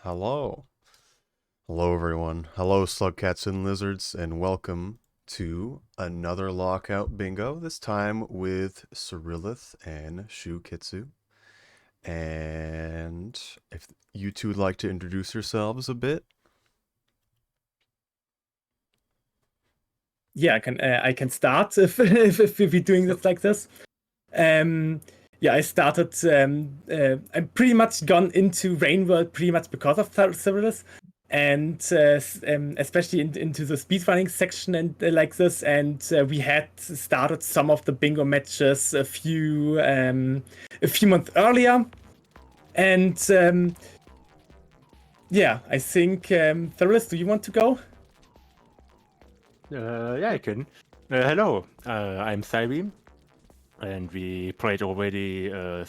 Hello. Hello, everyone. Hello, slugcats and lizards, and welcome to another Lockout bingo, this time with Syrilth and ShuuKitsu. And if you two would like to introduce yourselves a bit. Yeah, I can start if we're doing this like this. Yeah, I started. I'm pretty much gone into Rain World pretty much because of Cyrillus, and especially into the speedrunning section and like this. And we had started some of the bingo matches a few months earlier, and yeah, I think Cyrillus, do you want to go? Yeah, I can. Hello, I'm Cybeam, and we played already a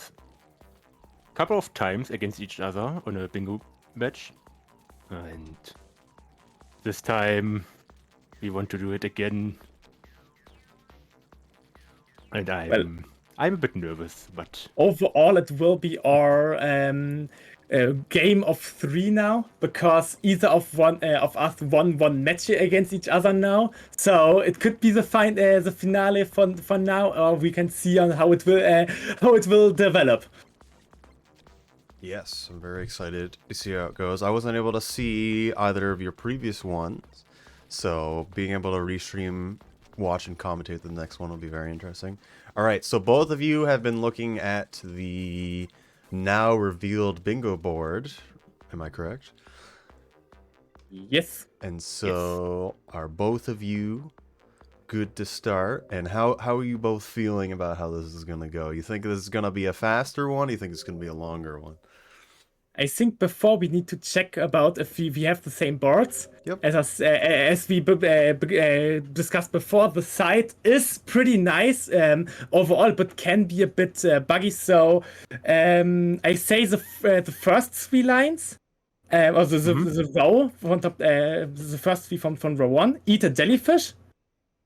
couple of times against each other on a bingo match, and this time we want to do it again. And I'm a bit nervous, but Overall, it will be our game of three now, because either of us won one match against each other now. So it could be the finale for now, or we can see on how it will develop. Yes, I'm very excited to see how it goes. I wasn't able to see either of your previous ones, so being able to restream, watch, and commentate the next one will be very interesting. Alright, so both of you have been looking at the now revealed bingo board. Am I correct? Yes. And so are both of you good to start? And how are you both feeling about how this is going to go? You think this is going to be a faster one? You think it's going to be a longer one? I think before we need to check about if we have the same boards. Yep. As we discussed before, the site is pretty nice overall, but can be a bit buggy. So I say the first three lines, or the row from top, the first three from row one: eat a jellyfish,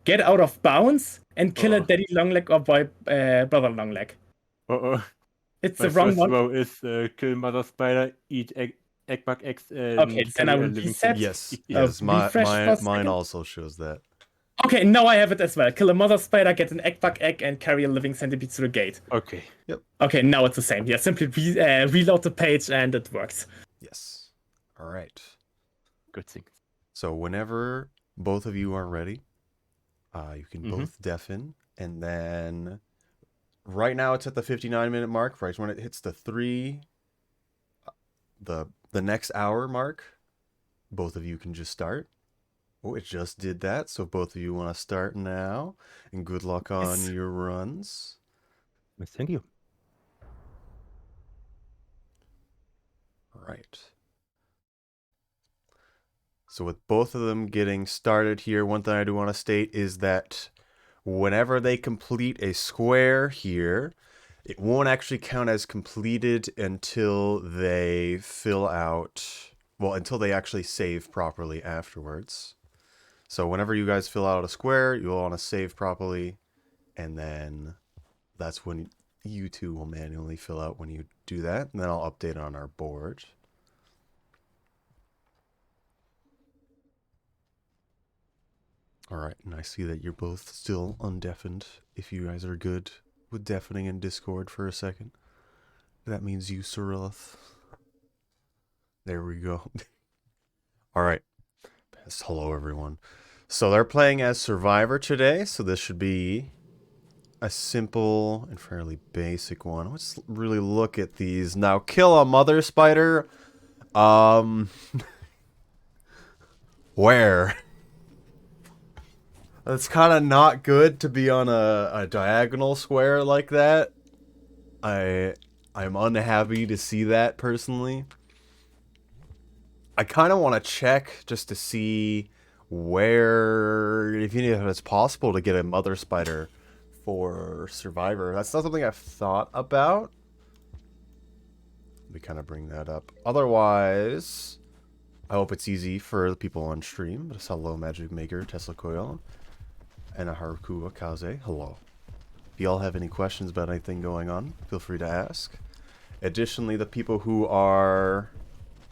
get out of bounds, and kill a daddy longleg or boy brother longleg. It's my the wrong first one. row is kill mother spider, eat egg bug eggs, and Okay, then I carry a will living reset. thing. Yes, Refresh for a mine second. also shows that. Okay, now I have it as well. Kill a mother spider, get an egg bug egg, and carry a living centipede through the gate. Okay. Yep. Okay, now it's the same. Yeah, simply reload the page and it works. Yes. All right. Good thing. So whenever both of you are ready, you can both deafen, and then right now it's at the 59-minute mark. Right when it hits the the next hour mark, both of you can just start. Oh, it just did that. So both of you want to start now, and good luck on your runs. Thank you. Right. So with both of them getting started here, one thing I do want to state is that whenever they complete a square here, it won't actually count as completed until they fill out, well, until they actually save properly afterwards. So whenever you guys fill out a square, you'll want to save properly, and then that's when you two will manually fill out when you do that, and then I'll update it on our board. Alright, and I see that you're both still undeafened. If you guys are good with deafening in Discord for a second, that means you, Syrilth. There we go. Alright. Hello, everyone. So they're playing as Survivor today, so this should be a simple and fairly basic one. Let's really look at these. Now, kill a mother spider. Where? It's kind of not good to be on a diagonal square like that. I'm unhappy to see that personally. I kind of want to check just to see where, if it's possible to get a mother spider for Survivor. That's not something I've thought about. Let me kind of bring that up. Otherwise, I hope it's easy for the people on stream. But hello, Magic Maker, Tesla Coil, and a Haruku Akaze. Hello. If y'all have any questions about anything going on, feel free to ask. Additionally, the people who are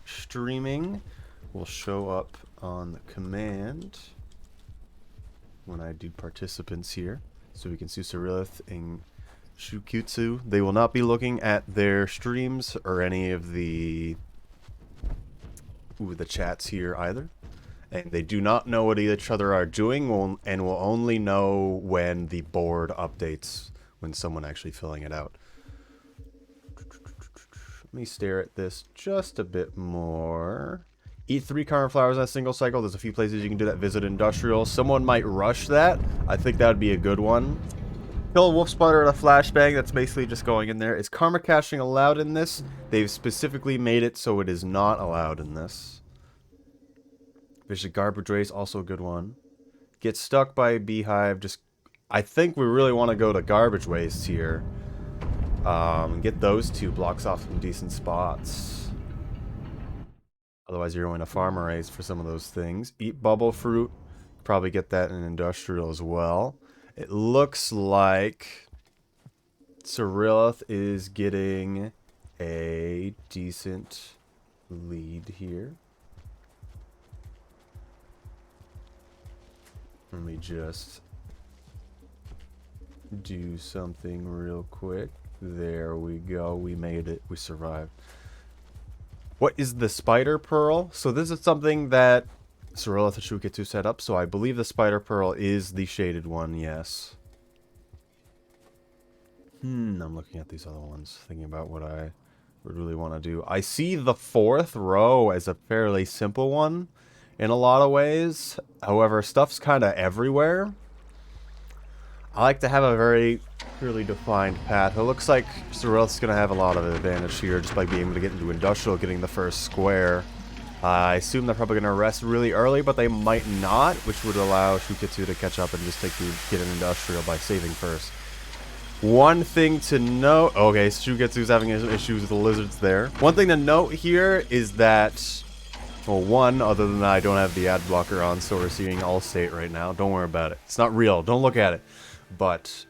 streaming will show up on the command when I do participants here. So we can see Syrilth and ShuuKitsu. They will not be looking at their streams or any of the chats here either. And they do not know what each other are doing and will only know when the board updates, when someone actually filling it out. Let me stare at this just a bit more. Eat 3 cauliflowers in a single cycle. There's a few places you can do that. Visit industrial. Someone might rush that. I think that would be a good one. Kill a wolf spider at a flashbang. That's basically just going in there. Is karma caching allowed in this? They've specifically made it so it is not allowed in this. Visit garbage waste, also a good one. Get stuck by a beehive. Just, I think we really want to go to garbage waste here. Get those 2 blocks off some decent spots. Otherwise, you're going to farm arrays for some of those things. Eat bubble fruit. Probably get that in industrial as well. It looks like Syrilth is getting a decent lead here. Let me just do something real quick. There we go. We made it. We survived. What is the spider pearl? So this is something that Syrilth and ShuuKitsu set up. So I believe the spider pearl is the shaded one. Yes. I'm looking at these other ones, thinking about what I would really want to do. I see the 4th row as a fairly simple one in a lot of ways. However, stuff's kind of everywhere. I like to have a very clearly defined path. It looks like Syrilth's going to have a lot of advantage here just by being able to get into industrial, getting the first square. I assume they're probably going to rest really early, but they might not, which would allow ShuuKitsu to catch up and just get an industrial by saving first. One thing to note... Okay, ShuuKitsu's having issues with the lizards there. One thing to note here is that... Well, one, other than that, I don't have the ad blocker on, so we're seeing all state right now. Don't worry about it. It's not real. Don't look at it. But...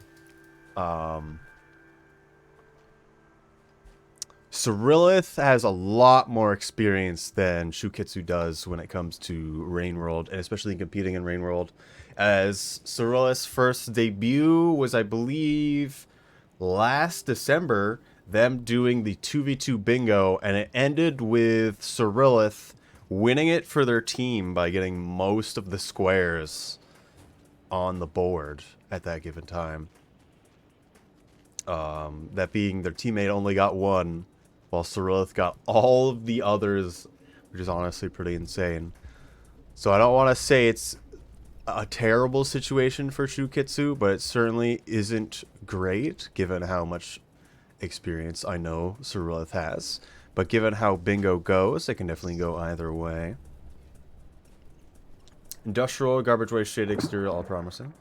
Syrilth has a lot more experience than ShuuKitsu does when it comes to Rain World, and especially competing in Rain World. As Syrilth's first debut was, I believe, last December, them doing the 2v2 bingo, and it ended with Syrilth winning it for their team by getting most of the squares on the board at that given time. That being their teammate only got 1, while Syrilth got all of the others, which is honestly pretty insane. So I don't want to say it's a terrible situation for ShuuKitsu, but it certainly isn't great, given how much experience I know Syrilth has. But given how bingo goes, it can definitely go either way. Industrial, garbage waste, shade exterior, all promising.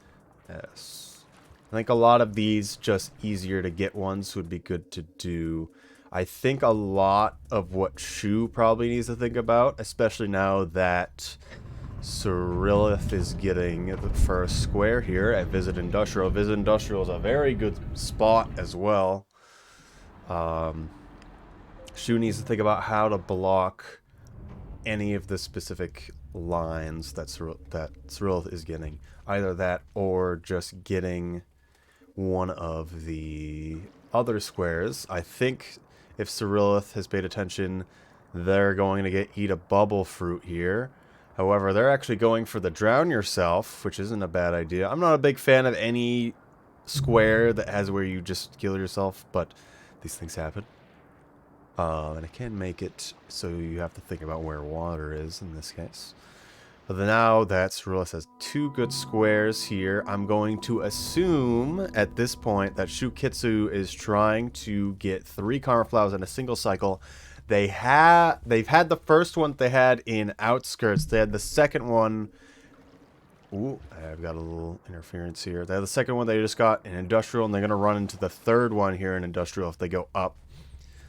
Yes. I think a lot of these just easier to get ones would be good to do. I think a lot of what Shu probably needs to think about, especially now that Syrilth is getting the first square here at Visit Industrial. Visit Industrial is a very good spot as well. Shu needs to think about how to block any of the specific lines that Syrilth is getting. Either that or just getting one of the other squares. I think if Syrilth has paid attention, they're going to eat a bubble fruit here. However, they're actually going for the drown yourself, which isn't a bad idea. I'm not a big fan of any square that has where you just kill yourself, but these things happen. And I can make it so you have to think about where water is in this case. But now that Syrilth has 2 good squares here, I'm going to assume at this point that ShuuKitsu is trying to get 3 karma flowers in a single cycle. They've had the first one they had in Outskirts. They had the second one. Ooh, I've got a little interference here. They had the second one they just got in Industrial, and they're going to run into the third one here in Industrial if they go up.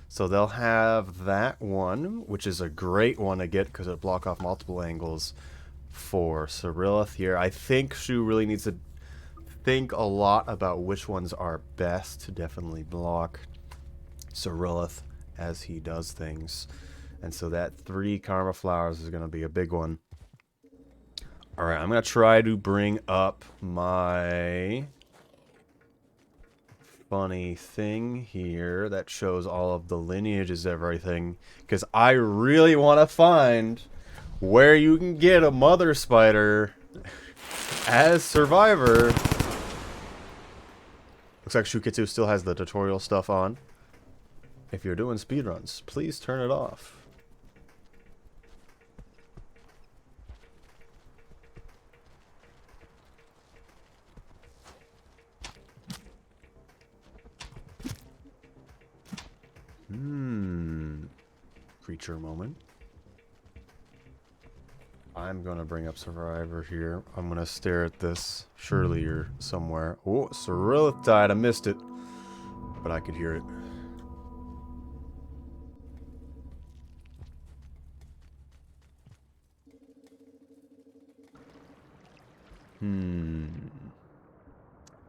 So they'll have that one, which is a great one to get because it'll block off multiple angles for Syrilth here. I think Shu really needs to think a lot about which ones are best to definitely block Syrilth as he does things. And so that 3 karma flowers is going to be a big one. Alright, I'm going to try to bring up my funny thing here that shows all of the lineages of everything. Because I really want to find where you can get a mother spider as survivor. Looks like ShuuKitsu still has the tutorial stuff on. If you're doing speedruns, please turn it off. Creature moment. I'm gonna bring up Survivor here. I'm gonna stare at this. Surely you're somewhere. Oh, Syrilth died. I missed it. But I could hear it.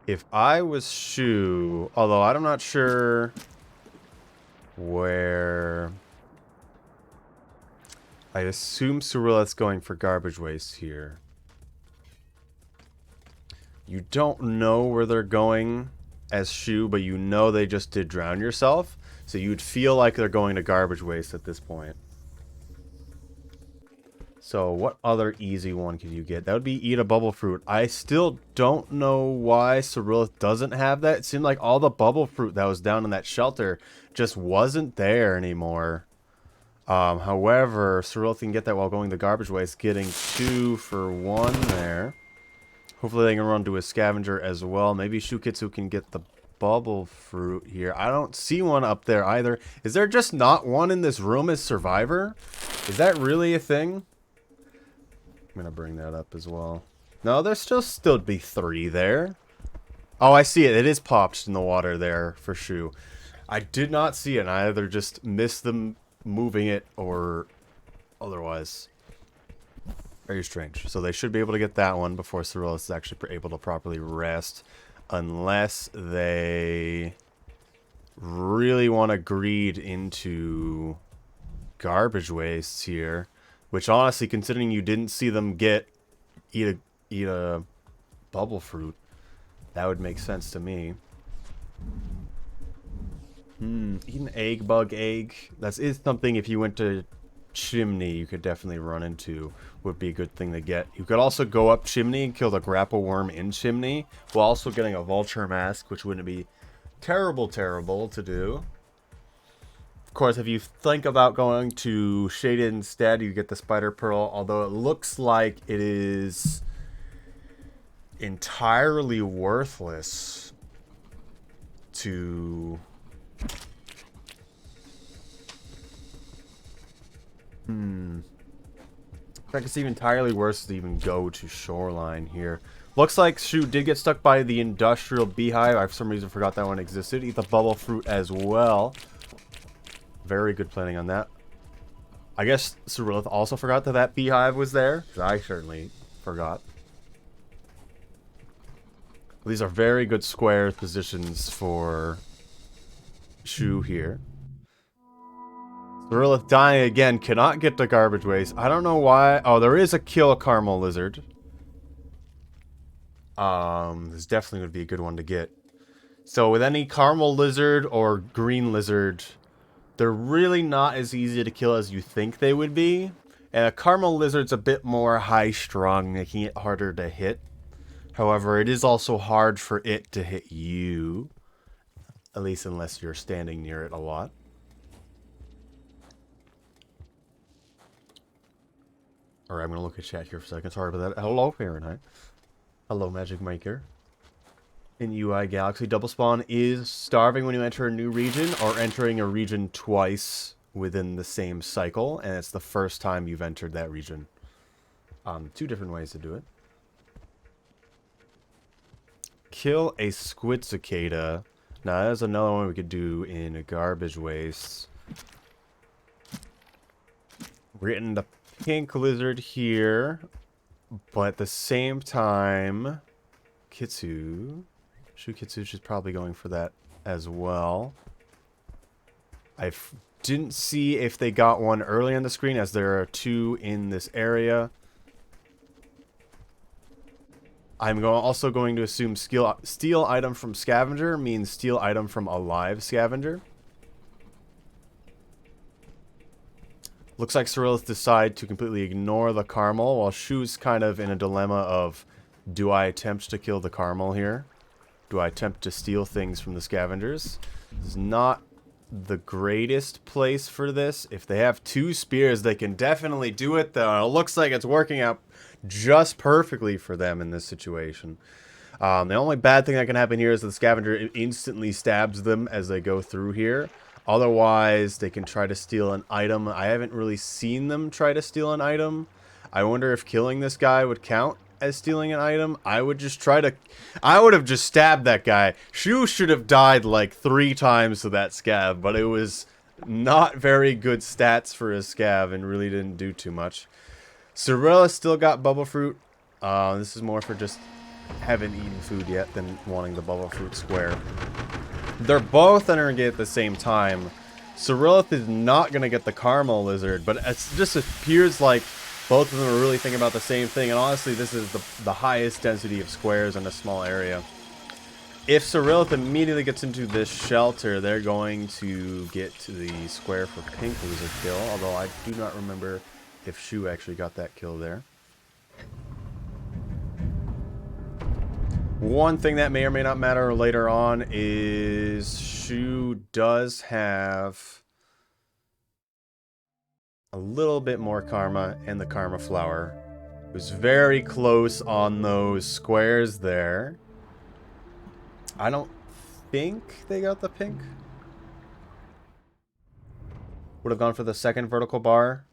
If I was Shuu, although I'm not sure where... I assume Syrilth's going for garbage waste here. You don't know where they're going as Shuu, but you know they just did drown yourself. So you'd feel like they're going to garbage waste at this point. So what other easy one could you get? That would be eat a bubble fruit. I still don't know why Syrilth doesn't have that. It seemed like all the bubble fruit that was down in that shelter just wasn't there anymore. However, Syrilth can get that while going the garbage waste, getting 2 for 1 there. Hopefully they can run to a scavenger as well. Maybe ShuuKitsu can get the bubble fruit here. I don't see one up there either. Is there just not one in this room as survivor? Is that really a thing? I'm gonna bring that up as well. No, there's still be 3 there. Oh, I see it. It is popped in the water there for Shuu. I did not see it. I either just missed them moving it or otherwise. Very strange. So they should be able to get that one before Syrilth is actually able to properly rest. Unless they really want to greed into garbage wastes here. Which honestly, considering you didn't see them eat a bubble fruit, that would make sense to me. Eat an egg, bug egg. That is something if you went to Chimney you could definitely run into. Would be a good thing to get. You could also go up Chimney and kill the grapple worm in Chimney, while also getting a vulture mask, which wouldn't be terrible to do. Of course, if you think about going to Shaded instead, you get the spider pearl, although it looks like it is entirely worthless to... In fact, it's even entirely worse to even go to Shoreline here. Looks like Shuu did get stuck by the industrial beehive. I for some reason forgot that one existed. Eat the bubble fruit as well. Very good planning on that. I guess Syrilth also forgot that that beehive was there. I certainly forgot. These are very good square positions for Shuu here. Syrilth dying again, cannot get to garbage waste. I don't know why. Oh, there is a kill caramel lizard. This definitely would be a good one to get. So with any caramel lizard or green lizard, they're really not as easy to kill as you think they would be. And a caramel lizard's a bit more high-strung, making it harder to hit. However, it is also hard for it to hit you. At least unless you're standing near it a lot. Alright, I'm going to look at chat here for a second. Sorry about that. Hello, Fahrenheit. Hello, Magic Maker. In UI Galaxy, double spawn is starving when you enter a new region or entering a region twice within the same cycle, and it's the first time you've entered that region. 2 different ways to do it. Kill a squid cicada. Now, there's another one we could do in a garbage waste. We're getting the pink lizard here, but at the same time, ShuuKitsu is probably going for that as well. Didn't see if they got one early on the screen, as there are 2 in this area. I'm also going to assume steal item from scavenger means steal item from a live scavenger. Looks like Syrilth decide to completely ignore the caramel, while Shuu's kind of in a dilemma of, do I attempt to kill the caramel here? Do I attempt to steal things from the scavengers? This is not the greatest place for this. If they have 2 spears, they can definitely do it, though. It looks like it's working out just perfectly for them in this situation. The only bad thing that can happen here is the scavenger instantly stabs them as they go through here. Otherwise, they can try to steal an item. I haven't really seen them try to steal an item. I wonder if killing this guy would count as stealing an item. I would have just stabbed that guy. Shuu should have died like 3 times to that scav, but it was not very good stats for his scav and really didn't do too much. Syrilth still got bubble fruit. This is more for just haven't eaten food yet than wanting the bubble fruit square. They're both entering it at the same time. Syrilth is not going to get the caramel lizard, but it just appears like both of them are really thinking about the same thing. And honestly, this is the highest density of squares in a small area. If Syrilth immediately gets into this shelter, they're going to get to the square for pink lizard kill. Although I do not remember if Shuu actually got that kill there. One thing that may or may not matter later on is Shuu does have a little bit more karma and the karma flower. It was very close on those squares there. I don't think they got the pink. Would have gone for the second vertical bar.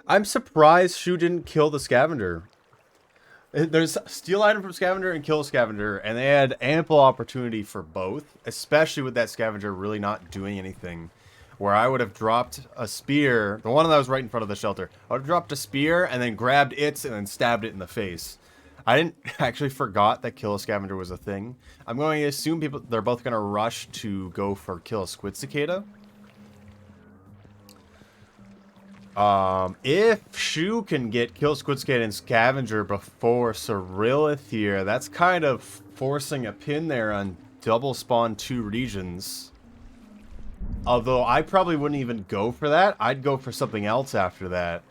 I'm surprised Shuu didn't kill the scavenger. There's steal item from scavenger and kill scavenger, and they had ample opportunity for both, especially with that scavenger really not doing anything. Where I would have dropped a spear, the one that was right in front of the shelter, I would have dropped a spear and then grabbed it and then stabbed it in the face. I didn't actually forgot that kill a scavenger was a thing. I'm going to assume they're both going to rush to go for kill a squid cicada. If Shuu can get kill squid cicada and scavenger before Syrilth here, that's kind of forcing a pin there on double spawn 2 regions. Although I probably wouldn't even go for that. I'd go for something else after that.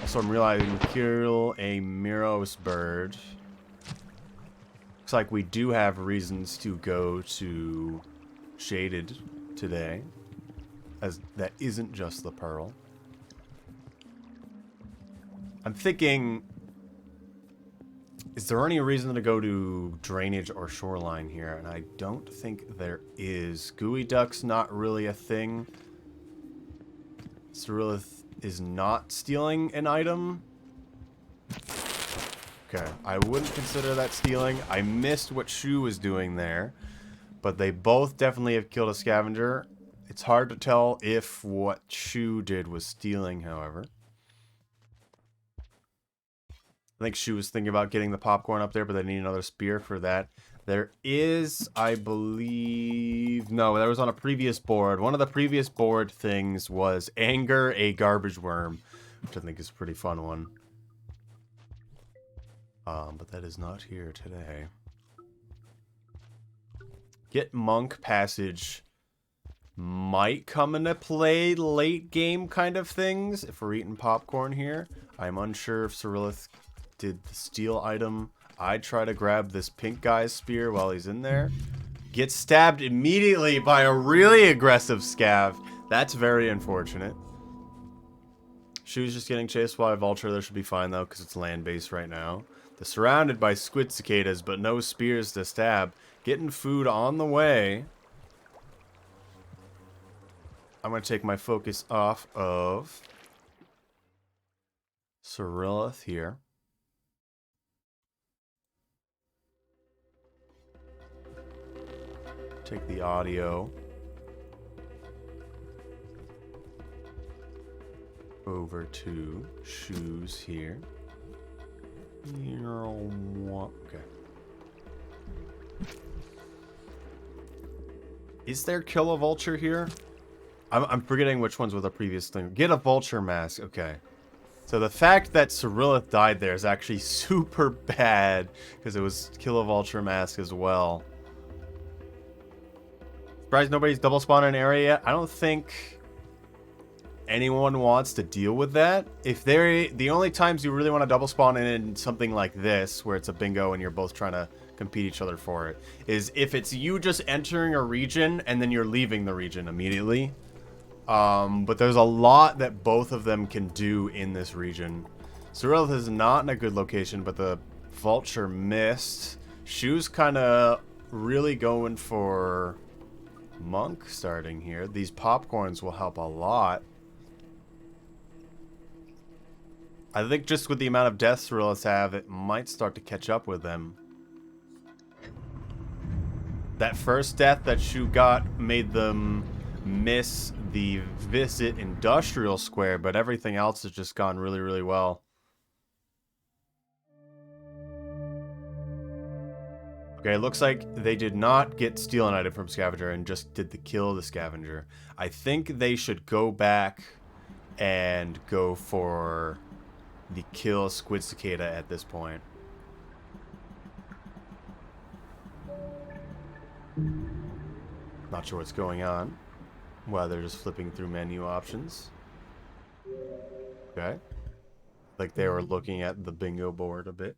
Also, I'm realizing kill a Miros bird. Looks like we do have reasons to go to Shaded today, as that isn't just the pearl. I'm thinking, is there any reason to go to drainage or shoreline here? And I don't think there is. Gooey duck's not really a thing. Syrilth is not stealing an item. Okay, I wouldn't consider that stealing. I missed what Shuu was doing there. But they both definitely have killed a scavenger. It's hard to tell if what Shuu did was stealing, however. I think Shuu was thinking about getting the popcorn up there, but they need another spear for that. There is, I believe... No, that was on a previous board. One of the previous board things was Anger a Garbage Worm, which I think is a pretty fun one. But that is not here today. Get Monk Passage might come into play late game kind of things if we're eating popcorn here. I'm unsure if Syrilth did the steal item. I'd try to grab this pink guy's spear while he's in there. Get stabbed immediately by a really aggressive scav. That's very unfortunate. Shuu's just getting chased by a vulture. There should be fine though because it's land-based right now. They're surrounded by squid cicadas but no spears to stab. Getting food on the way. I'm going to take my focus off of Syrilth here. Take the audio over to Shuu's here. Okay. Is there kill a vulture here? I'm forgetting which ones were the previous thing. Get a vulture mask. Okay. So the fact that Syrilth died there is actually super bad because it was kill a vulture mask as well. Surprised nobody's double spawned in an area yet. I don't think anyone wants to deal with that. If they're the only times you really want to double spawn in something like this, where it's a bingo and you're both trying to compete each other for it, is if it's you just entering a region and then you're leaving the region immediately. But there's a lot that both of them can do in this region. Syrilth is not in a good location, but the vulture missed. Shuu's kind of really going for monk starting here. These popcorns will help a lot. I think just with the amount of deaths Syrilth have, it might start to catch up with them. That first death that Shuu got made them miss the visit industrial square, but everything else has just gone really, really well. Okay, it looks like they did not get steal an item from scavenger and just did the kill the scavenger. I think they should go back and go for the kill squid cicada at this point. Not sure what's going on. Well, they're just flipping through menu options. Okay. Like they were looking at the bingo board a bit.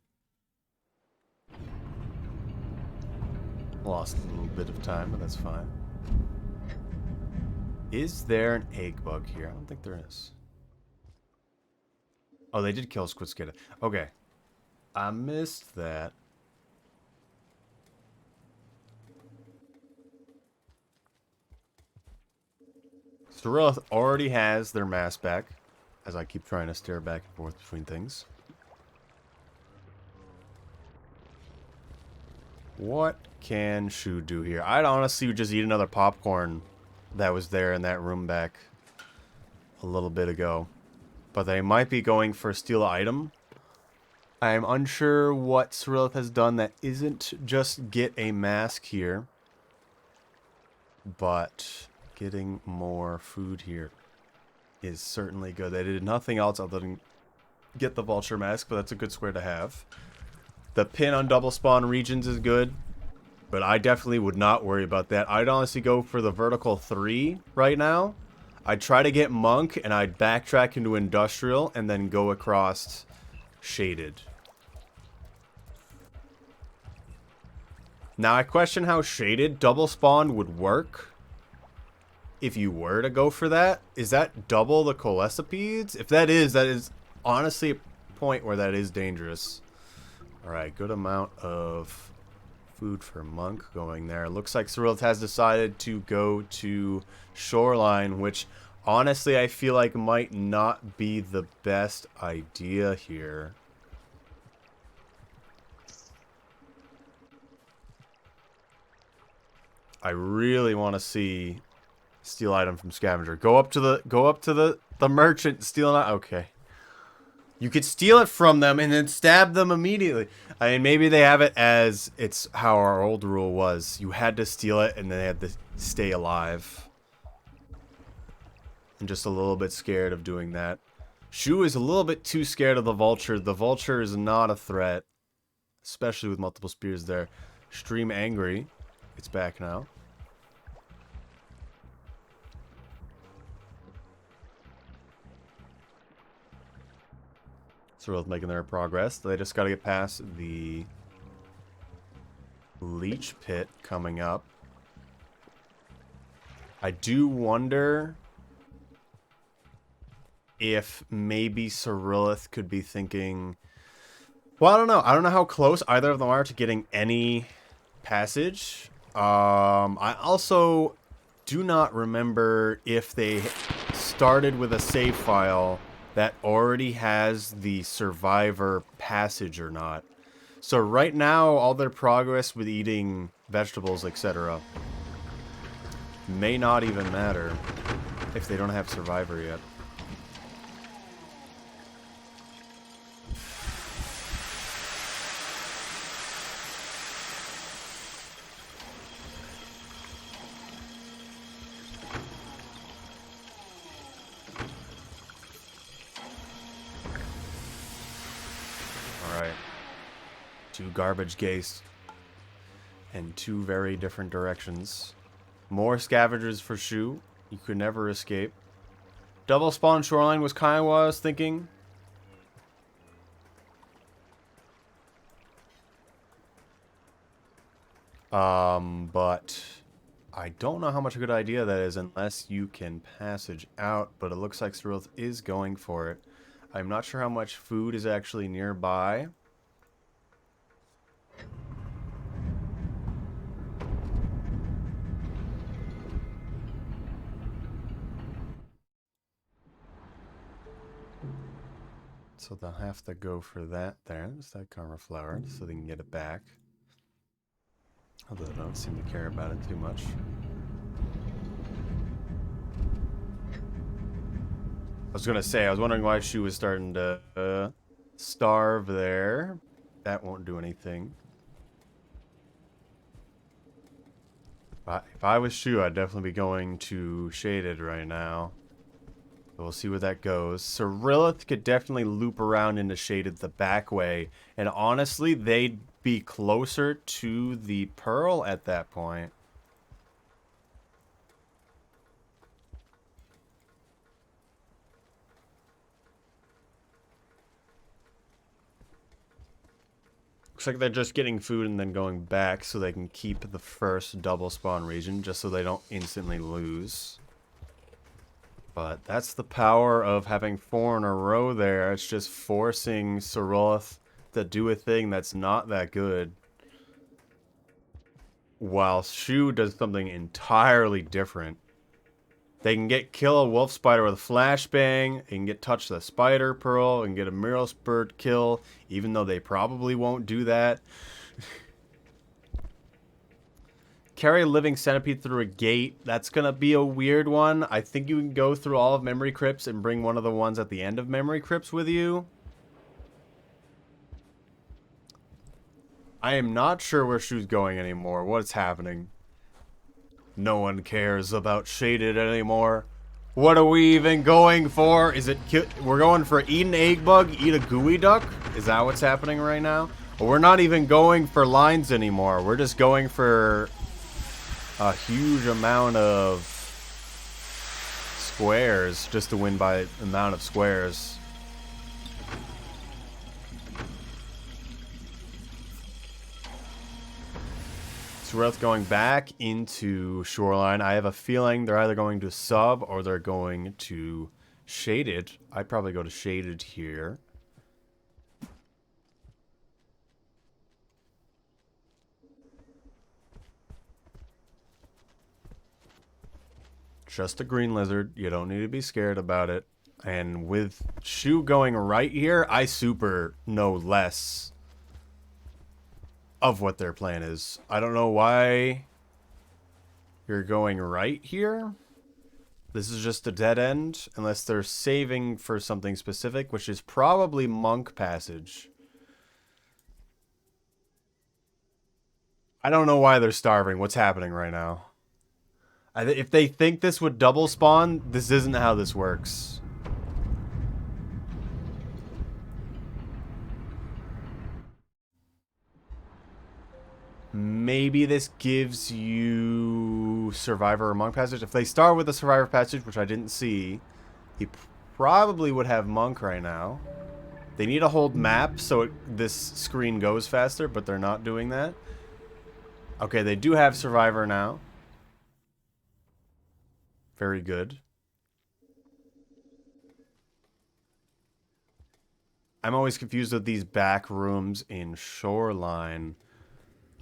Lost a little bit of time, but that's fine. Is there an egg bug here? I don't think there is. Oh, they did kill squid cicada. Okay. I missed that. Syrilth already has their mask back, as I keep trying to stare back and forth between things. What can Shuu do here? I'd honestly just eat another popcorn that was there in that room back a little bit ago. But they might be going for steal an item. I'm unsure what Syrilth has done that isn't just get a mask here. But getting more food here is certainly good. They did nothing else other than get the vulture mask, but that's a good square to have. The pin on double spawn regions is good, but I definitely would not worry about that. I'd honestly go for the vertical 3 right now. I'd try to get monk, and I'd backtrack into industrial, and then go across shaded. Now, I question how shaded double spawn would work. If you were to go for that, is that double the colecipedes? If that is honestly a point where that is dangerous. Alright, good amount of food for monk going there. Looks like Syrilth has decided to go to shoreline, which honestly I feel like might not be the best idea here. I really want to see steal item from scavenger. Go up to the merchant, steal an item. Okay. You could steal it from them and then stab them immediately. I mean, maybe they have it as it's how our old rule was. You had to steal it and then they had to stay alive. I'm just a little bit scared of doing that. Shuu is a little bit too scared of the vulture. The vulture is not a threat, especially with multiple spears there. Stream angry. It's back now. Syrilth making their progress. They just got to get past the leech pit coming up. I do wonder if maybe Syrilth could be thinking... Well, I don't know. I don't know how close either of them are to getting any passage. I also do not remember if they started with a save file that already has the survivor passage or not. So right now, all their progress with eating vegetables, etc. may not even matter if they don't have survivor yet. Two garbage gates. In two very different directions. More scavengers for Shu. You could never escape. Double spawn shoreline was kind of what I was thinking. But I don't know how much a good idea that is unless you can passage out, but it looks like Syrilth is going for it. I'm not sure how much food is actually nearby. So they'll have to go for that there. There's that karma flower, so they can get it back. Although they don't seem to care about it too much. I was gonna say, I was wondering why Shu was starting to starve there. That won't do anything. If I was Shu, I'd definitely be going to Shaded right now. So we'll see where that goes. Syrilth could definitely loop around into Shaded the back way. And honestly, they'd be closer to the Pearl at that point. Looks like they're just getting food and then going back so they can keep the first double spawn region just so they don't instantly lose. But that's the power of having 4 in a row there. It's just forcing Syrilth to do a thing that's not that good. While Shu does something entirely different. They can kill a wolf spider with a flashbang. They can touch the spider pearl and get a Mirror Bird kill, even though they probably won't do that. Carry a living centipede through a gate. That's gonna be a weird one. I think you can go through all of Memory Crypts and bring one of the ones at the end of Memory Crypts with you. I am not sure where Shu's going anymore. What's happening? No one cares about Shaded anymore. What are we even going for? Is it we're going for eat an egg bug, eat a gooey duck? Is that what's happening right now? Well, we're not even going for lines anymore. We're just going for a huge amount of squares just to win by amount of squares. Syrilth going back into Shoreline. I have a feeling they're either going to sub or they're going to Shaded. I'd probably go to Shaded here. Just a green lizard. You don't need to be scared about it. And with Shu going right here, I super know less of what their plan is. I don't know why you're going right here. This is just a dead end, unless they're saving for something specific, which is probably Monk Passage. I don't know why they're starving. What's happening right now? If they think this would double spawn, this isn't how this works. Maybe this gives you Survivor or Monk Passage. If they start with a Survivor Passage, which I didn't see, he probably would have Monk right now. They need to hold map so this screen goes faster, but they're not doing that. Okay, they do have Survivor now. Very good. I'm always confused with these back rooms in Shoreline.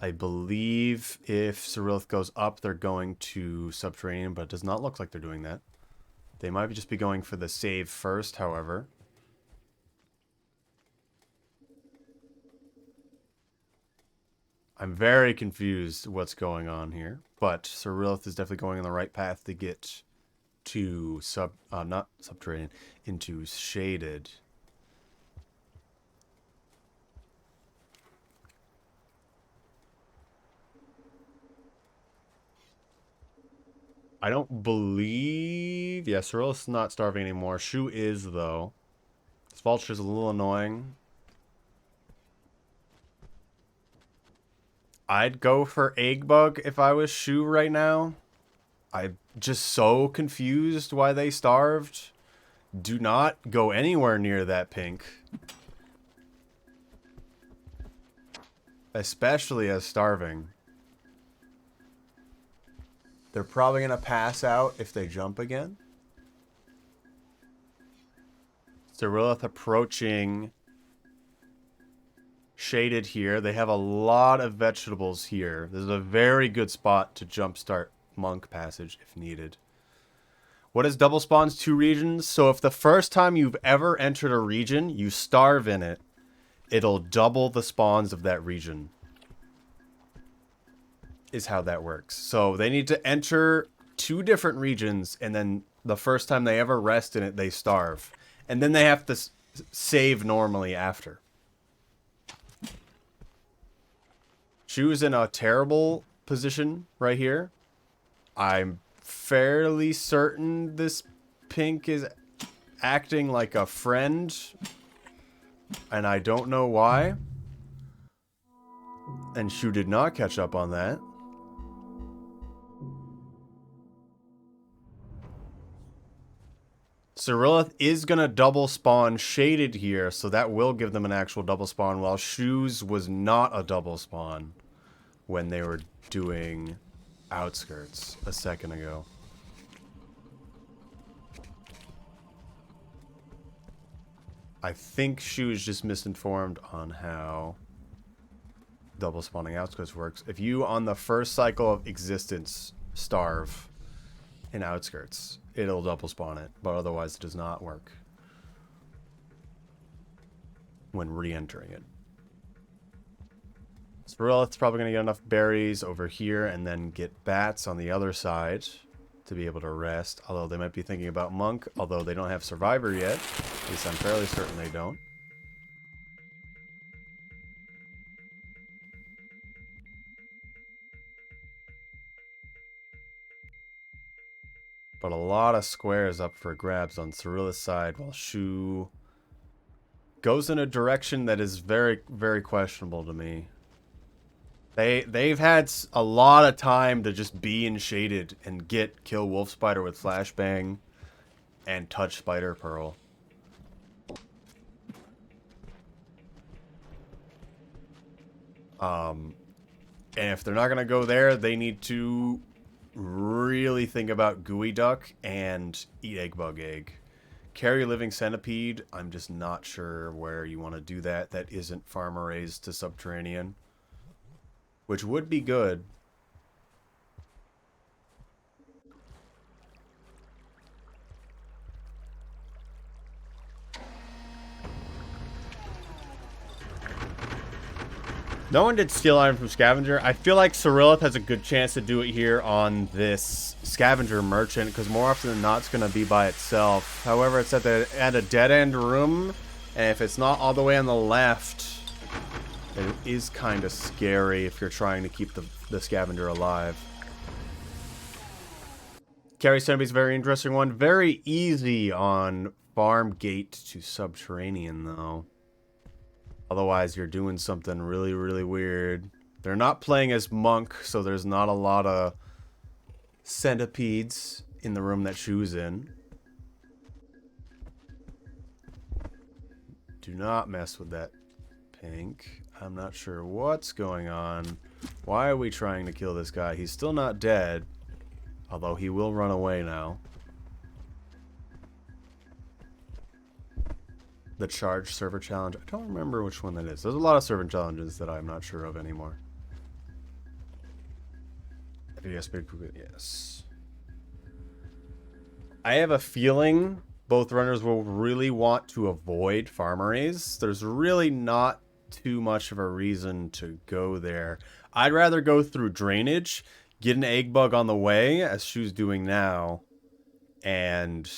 I believe if Syrilth goes up, they're going to Subterranean, but it does not look like they're doing that. They might just be going for the save first, however. I'm very confused what's going on here, but Syrilth is definitely going on the right path to get to not Subterranean, into Shaded. I don't believe... Yeah, Syrilth's not starving anymore. Shu is, though. This vulture's a little annoying. I'd go for egg bug if I was Shu right now. I'm just so confused why they starved. Do not go anywhere near that pink. Especially as starving. They're probably going to pass out if they jump again. Syrilth approaching shaded here. They have a lot of vegetables here. This is a very good spot to jumpstart monk passage if needed. What is double spawns? 2 regions. So if the first time you've ever entered a region, you starve in it, it'll double the spawns of that region. Is how that works. So they need to enter 2 different regions, and then the first time they ever rest in it, they starve. And then they have to save normally after. Shu's in a terrible position right here. I'm fairly certain this pink is acting like a friend, and I don't know why. And Shu did not catch up on that. Syrilth is going to double spawn shaded here, so that will give them an actual double spawn, while Shu's was not a double spawn when they were doing outskirts a second ago. I think Shu is just misinformed on how double spawning outskirts works. If you, on the first cycle of existence, starve in outskirts, it'll double spawn it, but otherwise it does not work when re-entering it. Syrilth's probably going to get enough berries over here and then get bats on the other side to be able to rest, although they might be thinking about monk, although they don't have survivor yet. At least I'm fairly certain they don't. But a lot of squares up for grabs on Syrilth's side, while Shu goes in a direction that is very, very questionable to me. They've had a lot of time to just be in shaded and kill Wolf Spider with Flashbang and touch Spider Pearl. And if they're not gonna go there, they need to really think about Gooey Duck and eat Egg Bug Egg. Carry Living Centipede, I'm just not sure where you want to do that. That isn't Farmer Raised to Subterranean. Which would be good. No one did Steel Iron from Scavenger. I feel like Syrilth has a good chance to do it here on this Scavenger Merchant, because more often than not, it's going to be by itself. However, it's at a dead-end room, and if it's not all the way on the left, it is kind of scary if you're trying to keep the Scavenger alive. Carry Centipede's a very interesting one. Very easy on Farm Gate to Subterranean, though. Otherwise, you're doing something really, really weird. They're not playing as Monk, so there's not a lot of centipedes in the room that Shu's in. Do not mess with that pink. I'm not sure what's going on. Why are we trying to kill this guy? He's still not dead, although he will run away now. The charge server challenge. I don't remember which one that is. There's a lot of server challenges that I'm not sure of anymore. Yes, yes. I have a feeling both runners will really want to avoid Farmerays. There's really not too much of a reason to go there. I'd rather go through drainage, get an egg bug on the way, as Shu's doing now, and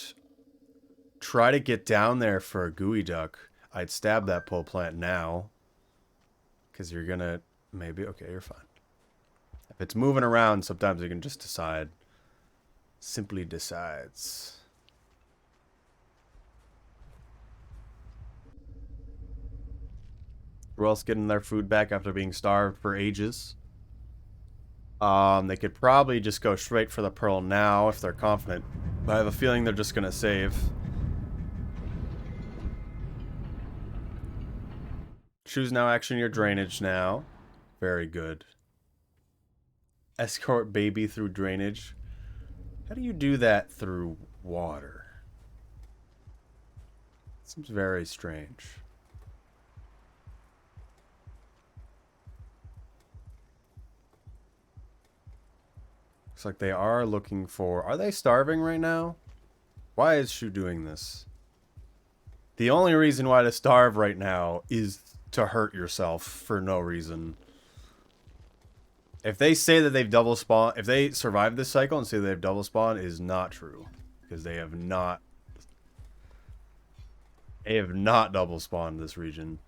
try to get down there for a gooey duck. I'd stab that pole plant now, because you're gonna maybe okay, you're fine. If it's moving around, sometimes you can just decide. Simply decides. Who else getting their food back after being starved for ages? They could probably just go straight for the pearl now if they're confident. But I have a feeling they're just gonna save. Choose now action your drainage now. Very good. Escort baby through drainage. How do you do that through water? Seems very strange. Looks like they are looking for... Are they starving right now? Why is Shu doing this? The only reason why to starve right now is to hurt yourself for no reason. If they say that they've double spawned... If they survive this cycle and say they've double spawned, it is not true. Because they have not... They have not double spawned this region.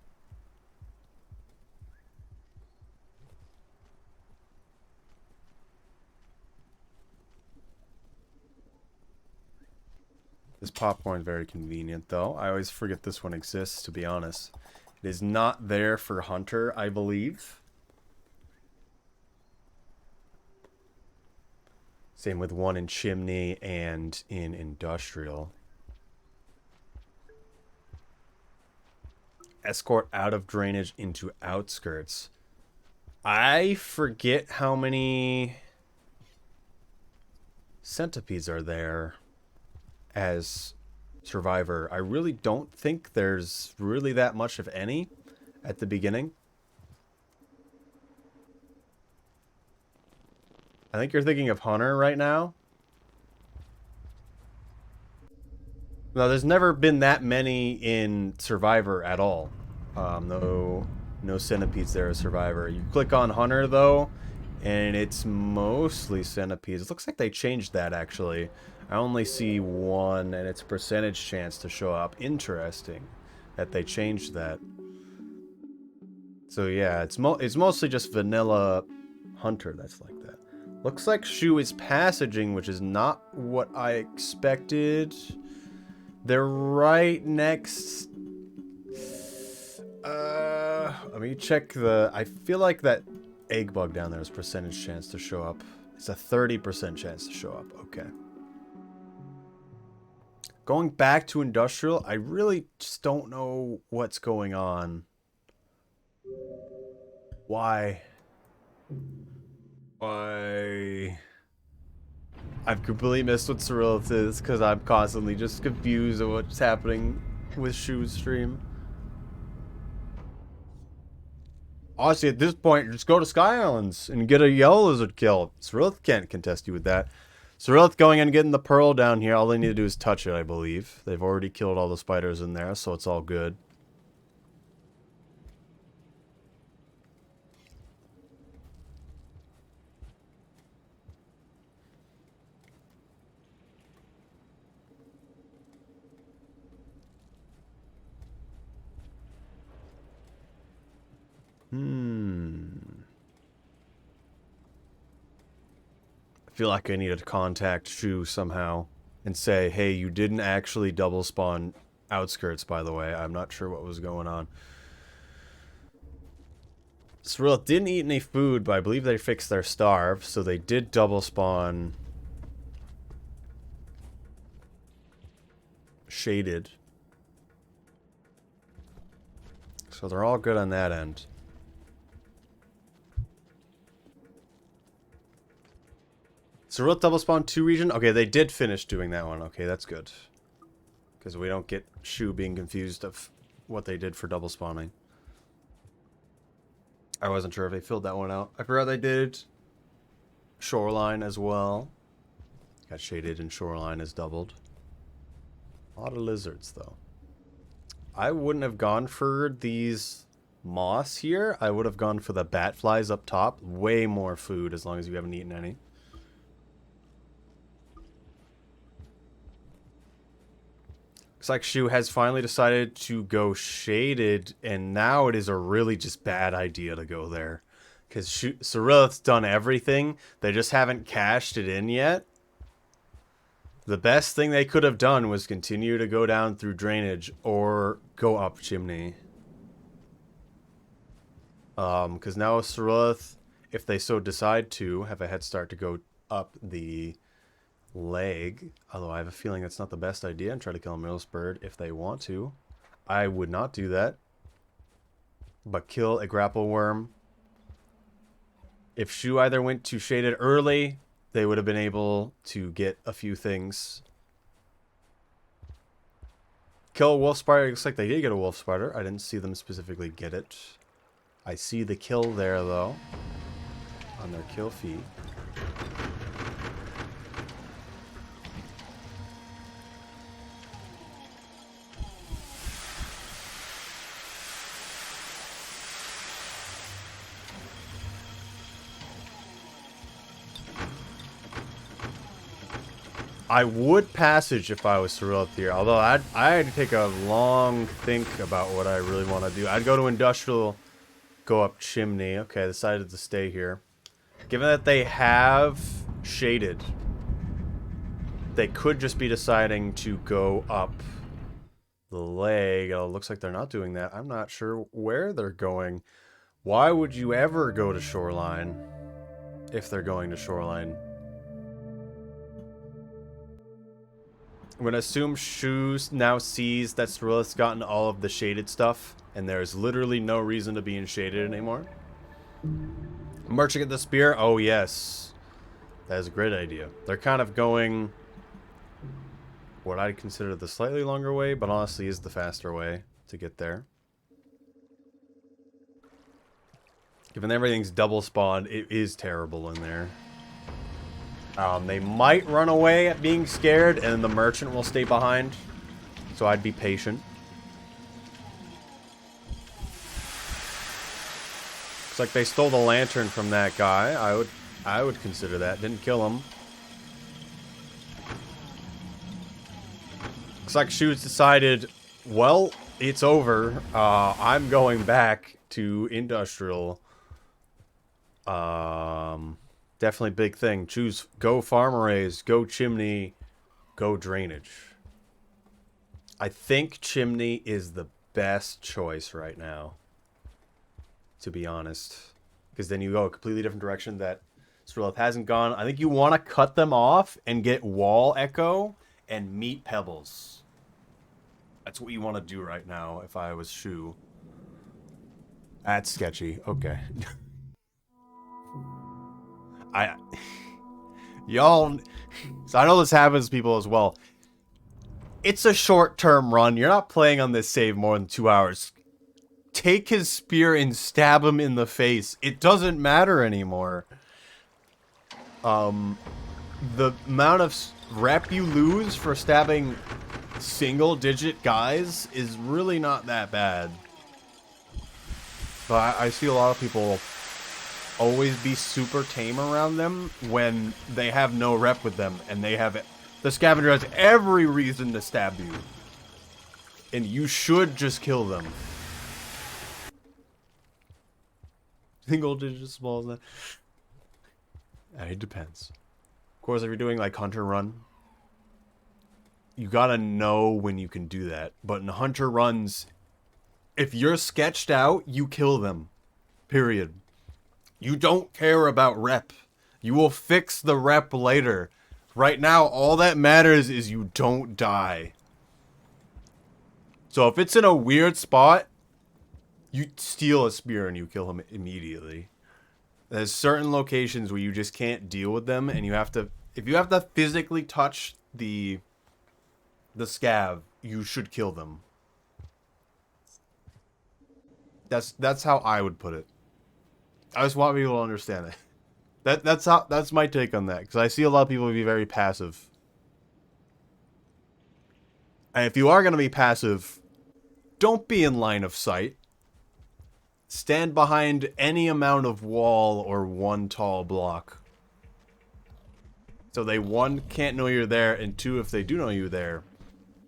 This popcorn is very convenient, though. I always forget this one exists, to be honest. It is not there for Hunter, I believe. Same with one in Chimney and in Industrial. Escort out of drainage into outskirts. I forget how many centipedes are there as survivor. I really don't think there's really that much of any at the beginning. I think you're thinking of Hunter right now. No, there's never been that many in Survivor at all. No centipedes there as Survivor. You click on Hunter, though, and it's mostly centipedes. It looks like they changed that, actually. I only see one, and it's a percentage chance to show up. Interesting that they changed that. So, yeah, it's mostly just vanilla Hunter that's like that. Looks like Shu is passaging, which is not what I expected. They're right next... let me check the... I feel like that egg bug down there is percentage chance to show up. It's a 30% chance to show up. Okay. Going back to Industrial, I really just don't know what's going on. Why? Why... I've completely missed what Syrilth is because I'm constantly just confused of what's happening with Shu's stream. Honestly, at this point, just go to Sky Islands and get a yellow lizard kill. Syrilth can't contest you with that. Syrilth going and getting the pearl down here. All they need to do is touch it, I believe. They've already killed all the spiders in there, so it's all good. I feel like I need to contact Shu somehow and say, hey, you didn't actually double spawn outskirts, by the way. I'm not sure what was going on. Syrilth didn't eat any food, but I believe they fixed their starve, so they did double spawn shaded. So they're all good on that end. Syrilth double spawn 2 region? Okay, they did finish doing that one. Okay, that's good. Because we don't get Shu being confused of what they did for double spawning. I wasn't sure if they filled that one out. I forgot they did Shoreline as well. Got shaded and Shoreline is doubled. A lot of lizards, though. I wouldn't have gone for these moss here. I would have gone for the bat flies up top. Way more food as long as you haven't eaten any. Looks like Shu has finally decided to go shaded, and now it is a really just bad idea to go there. Because Syrilth's done everything. They just haven't cashed it in yet. The best thing they could have done was continue to go down through drainage or go up chimney. Because now Syrilth if they so decide to, have a head start to go up the leg. Although I have a feeling that's not the best idea, and try to kill a Millspurd if they want to. I would not do that. But kill a grapple worm. If Shu either went to shaded early, they would have been able to get a few things. Kill a wolf spider. Looks like they did get a wolf spider. I didn't see them specifically get it. I see the kill there, though. On their kill feed. I would passage if I was Syrilth here, although I had to take a long think about what I really want to do. I'd go to Industrial, go up Chimney. Okay, I decided to stay here. Given that they have shaded, they could just be deciding to go up the leg. Oh, it looks like they're not doing that. I'm not sure where they're going. Why would you ever go to Shoreline if they're going to Shoreline? I'm going to assume Shu now sees that Syrilth's gotten all of the shaded stuff, and there's literally no reason to be in shaded anymore. Merchant at the spear? Oh, yes. That is a great idea. They're kind of going what I'd consider the slightly longer way, but honestly is the faster way to get there. Given everything's double spawned, it is terrible in there. They might run away at being scared, and the merchant will stay behind. So I'd be patient. Looks like they stole the lantern from that guy. I would consider that. Didn't kill him. Looks like Shu's decided, well, it's over. I'm going back to Industrial. Definitely big thing. Choose go farm arrays, go chimney, go drainage. I think chimney is the best choice right now, to be honest. Because then you go a completely different direction that Syrilth hasn't gone. I think you want to cut them off and get wall echo and meat pebbles. That's what you want to do right now if I was Shu. That's sketchy. Okay. Y'all, so I know this happens to people as well. It's a short-term run. You're not playing on this save more than 2 hours. Take his spear and stab him in the face. It doesn't matter anymore. The amount of rep you lose for stabbing single-digit guys is really not that bad. But I see a lot of people always be super tame around them when they have no rep with them, and they have it. The scavenger has every reason to stab you, and you should just kill them. Single digit small, that it depends. Of course, if you're doing like hunter run, you gotta know when you can do that. But in hunter runs, if you're sketched out, you kill them. Period. You don't care about rep. You will fix the rep later. Right now, all that matters is you don't die. So if it's in a weird spot, you steal a spear and you kill him immediately. There's certain locations where you just can't deal with them, and you have to, if you have to physically touch the scav, you should kill them. That's how I would put it. I just want people to understand it. That's my take on that, because I see a lot of people be very passive. And if you are going to be passive, don't be in line of sight. Stand behind any amount of wall or one tall block. So they, one, can't know you're there, and two, if they do know you're there,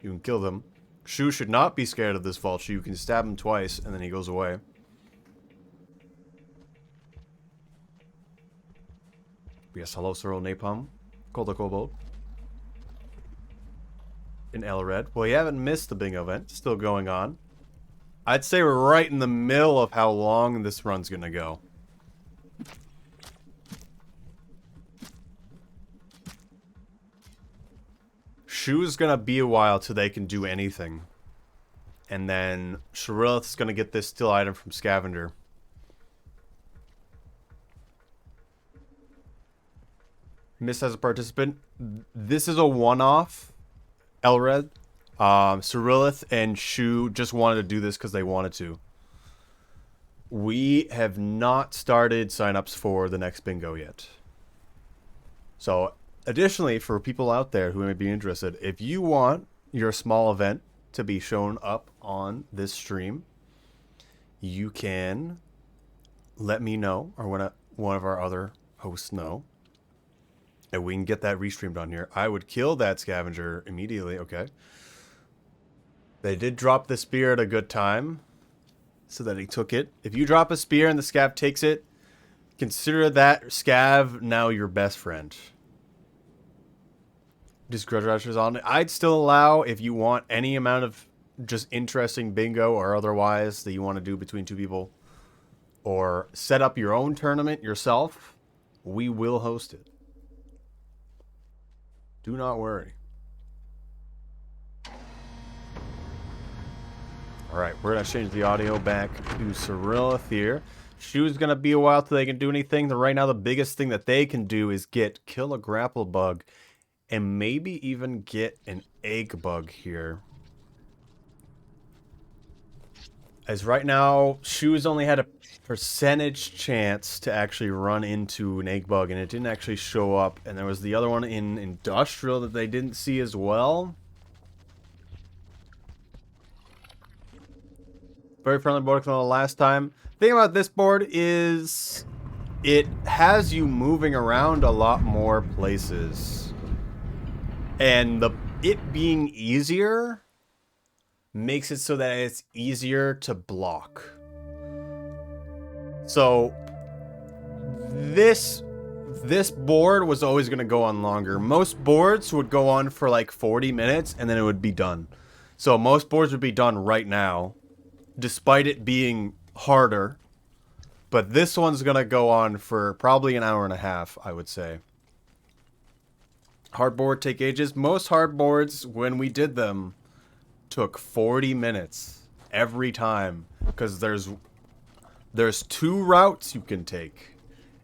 you can kill them. Shu should not be scared of this vulture. You can stab him twice, and then he goes away. Yes, hello, Cyril Napalm. Kolda Kobold. In Elred. Well, you haven't missed the big event. Still going on. I'd say we're right in the middle of how long this run's gonna go. Shuu's gonna be a while till they can do anything. And then Syrilth's gonna get this steel item from Scavenger. Miss as a participant. This is a one-off, Elred. Syrilth and Shuu just wanted to do this because they wanted to. We have not started signups for the next bingo yet. So, additionally, for people out there who may be interested, if you want your small event to be shown up on this stream, you can let me know, or one of our other hosts know, and we can get that restreamed on here. I would kill that scavenger immediately. Okay. They did drop the spear at a good time, so that he took it. If you drop a spear and the scav takes it, consider that scav now your best friend. Just grudge rushers on it. I'd still allow, if you want any amount of just interesting bingo or otherwise that you want to do between two people, or set up your own tournament yourself, we will host it. Do not worry. Alright, we're going to change the audio back to Syrilth here. Shuu's going to be a while till they can do anything. Right now, the biggest thing that they can do is kill a grapple bug and maybe even get an egg bug here. As right now, Shuu's only had a percentage chance to actually run into an egg bug, and it didn't actually show up. And there was the other one in Industrial that they didn't see as well. Very friendly board from the last time. The thing about this board is it has you moving around a lot more places. And it being easier makes it so that it's easier to block. So this board was always going to go on longer. Most boards would go on for like 40 minutes and then it would be done. So most boards would be done right now, despite it being harder. But this one's going to go on for probably an hour and a half, I would say. Hardboard take ages. Most hardboards, when we did them, took 40 minutes every time. Because there's two routes you can take.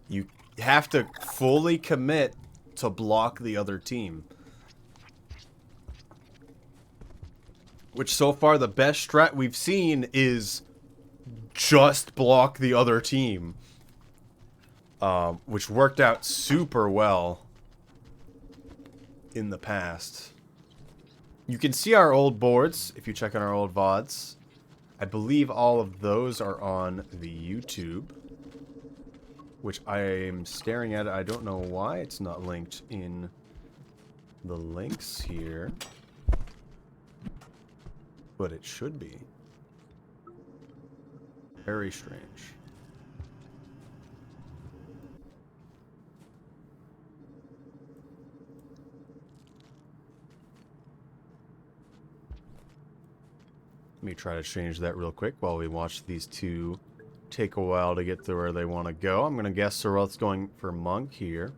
You have to fully commit to block the other team. Which so far the best strat we've seen is just block the other team. Which worked out super well in the past. You can see our old boards if you check on our old VODs. I believe all of those are on the YouTube, which I am staring at. I don't know why it's not linked in the links here, but it should be. Very strange. Let me try to change that real quick while we watch these two take a while to get to where they want to go. I'm going to guess Syrilth's going for Monk here.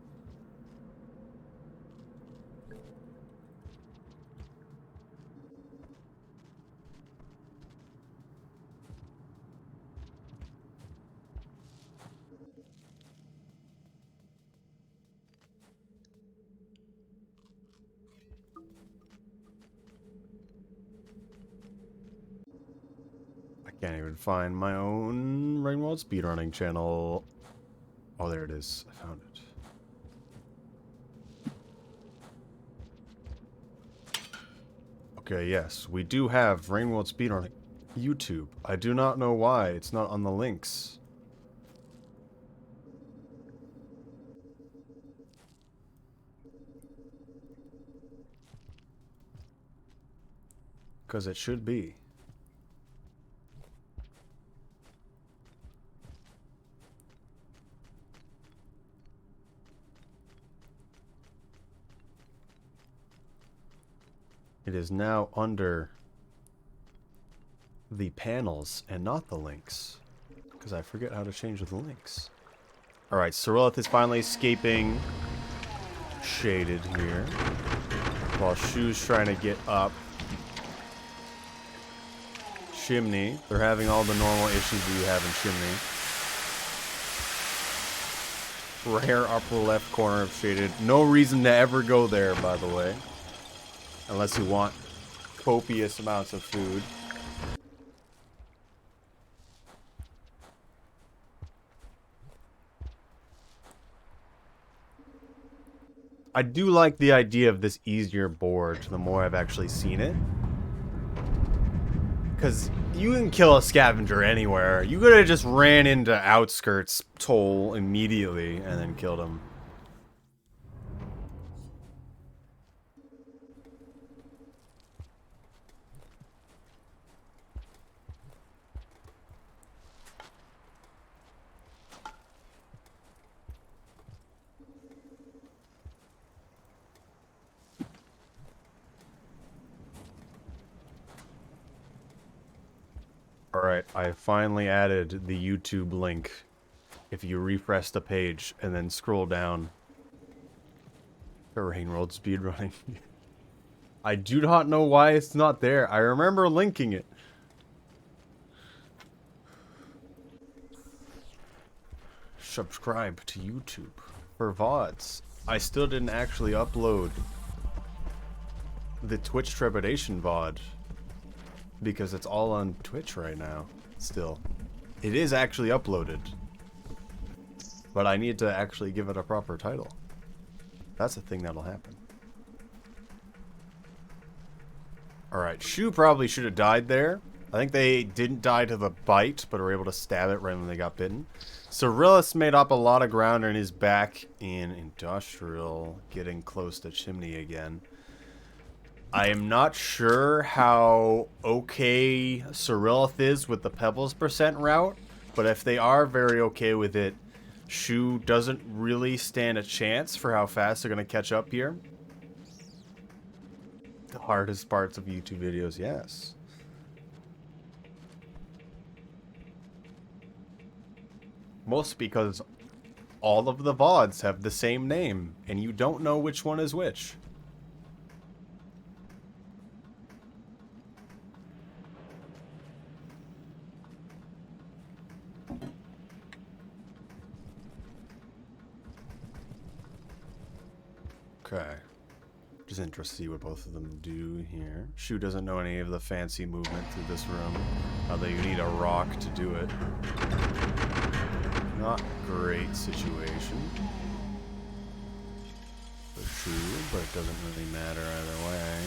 Can't even find my own Rainworld speedrunning channel. Oh, there it is. I found it. Okay, yes. We do have Rainworld speedrunning YouTube. I do not know why it's not on the links. Because it should be. It is now under the panels and not the links. Because I forget how to change the links. Alright, Syrilth is finally escaping. Shaded here. while Shu's trying to get up Chimney. They're having all the normal issues that you have in Chimney. Rare upper left corner of shaded. No reason to ever go there, by the way. Unless you want copious amounts of food. I do like the idea of this easier board the more I've actually seen it. Because you can kill a scavenger anywhere. You could have just ran into outskirts toll immediately and then killed him. Alright, I finally added the YouTube link. If you refresh the page and then scroll down. Terrain Road speedrunning. I do not know why it's not there. I remember linking it. Subscribe to YouTube for VODs. I still didn't actually upload the Twitch Trepidation VOD. Because it's all on Twitch right now, still. It is actually uploaded. But I need to actually give it a proper title. That's the thing that'll happen. Alright, Shu probably should have died there. I think they didn't die to the bite, but were able to stab it right when they got bitten. Syrilth made up a lot of ground and is back in Industrial, getting close to Chimney again. I am not sure how okay Syrilth is with the Pebbles % route, but if they are very okay with it, Shu doesn't really stand a chance for how fast they're going to catch up here. The hardest parts of YouTube videos, yes. Most because all of the VODs have the same name, and you don't know which one is which. Okay. Just interested to see what both of them do here. Shu doesn't know any of the fancy movement through this room. Although you need a rock to do it. Not great situation for Shu, but it doesn't really matter either way.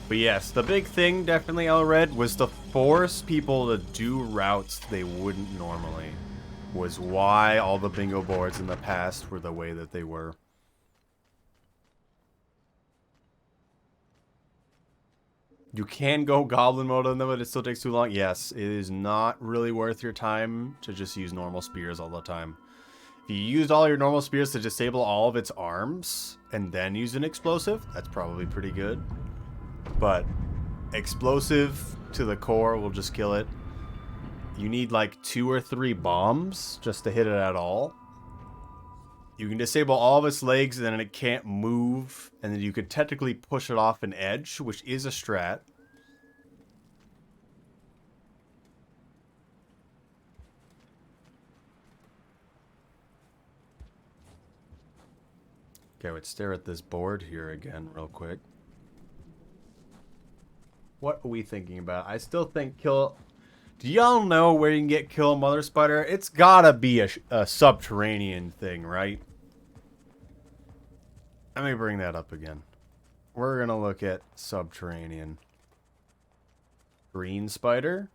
But yes, the big thing definitely Elred was to force people to do routes they wouldn't normally. Was why all the bingo boards in the past were the way that they were. You can go goblin mode on them, but it still takes too long. Yes, it is not really worth your time to just use normal spears all the time. If you used all your normal spears to disable all of its arms and then use an explosive, that's probably pretty good. But explosive to the core will just kill it. You need like 2 or 3 bombs just to hit it at all. You can disable all of its legs and then it can't move. And then you could technically push it off an edge, which is a strat. Okay, let's stare at this board here again real quick. What are we thinking about? I still think kill... Do y'all know where you can get Kill Mother Spider? It's gotta be a subterranean thing, right? Let me bring that up again. We're gonna look at subterranean. Green spider?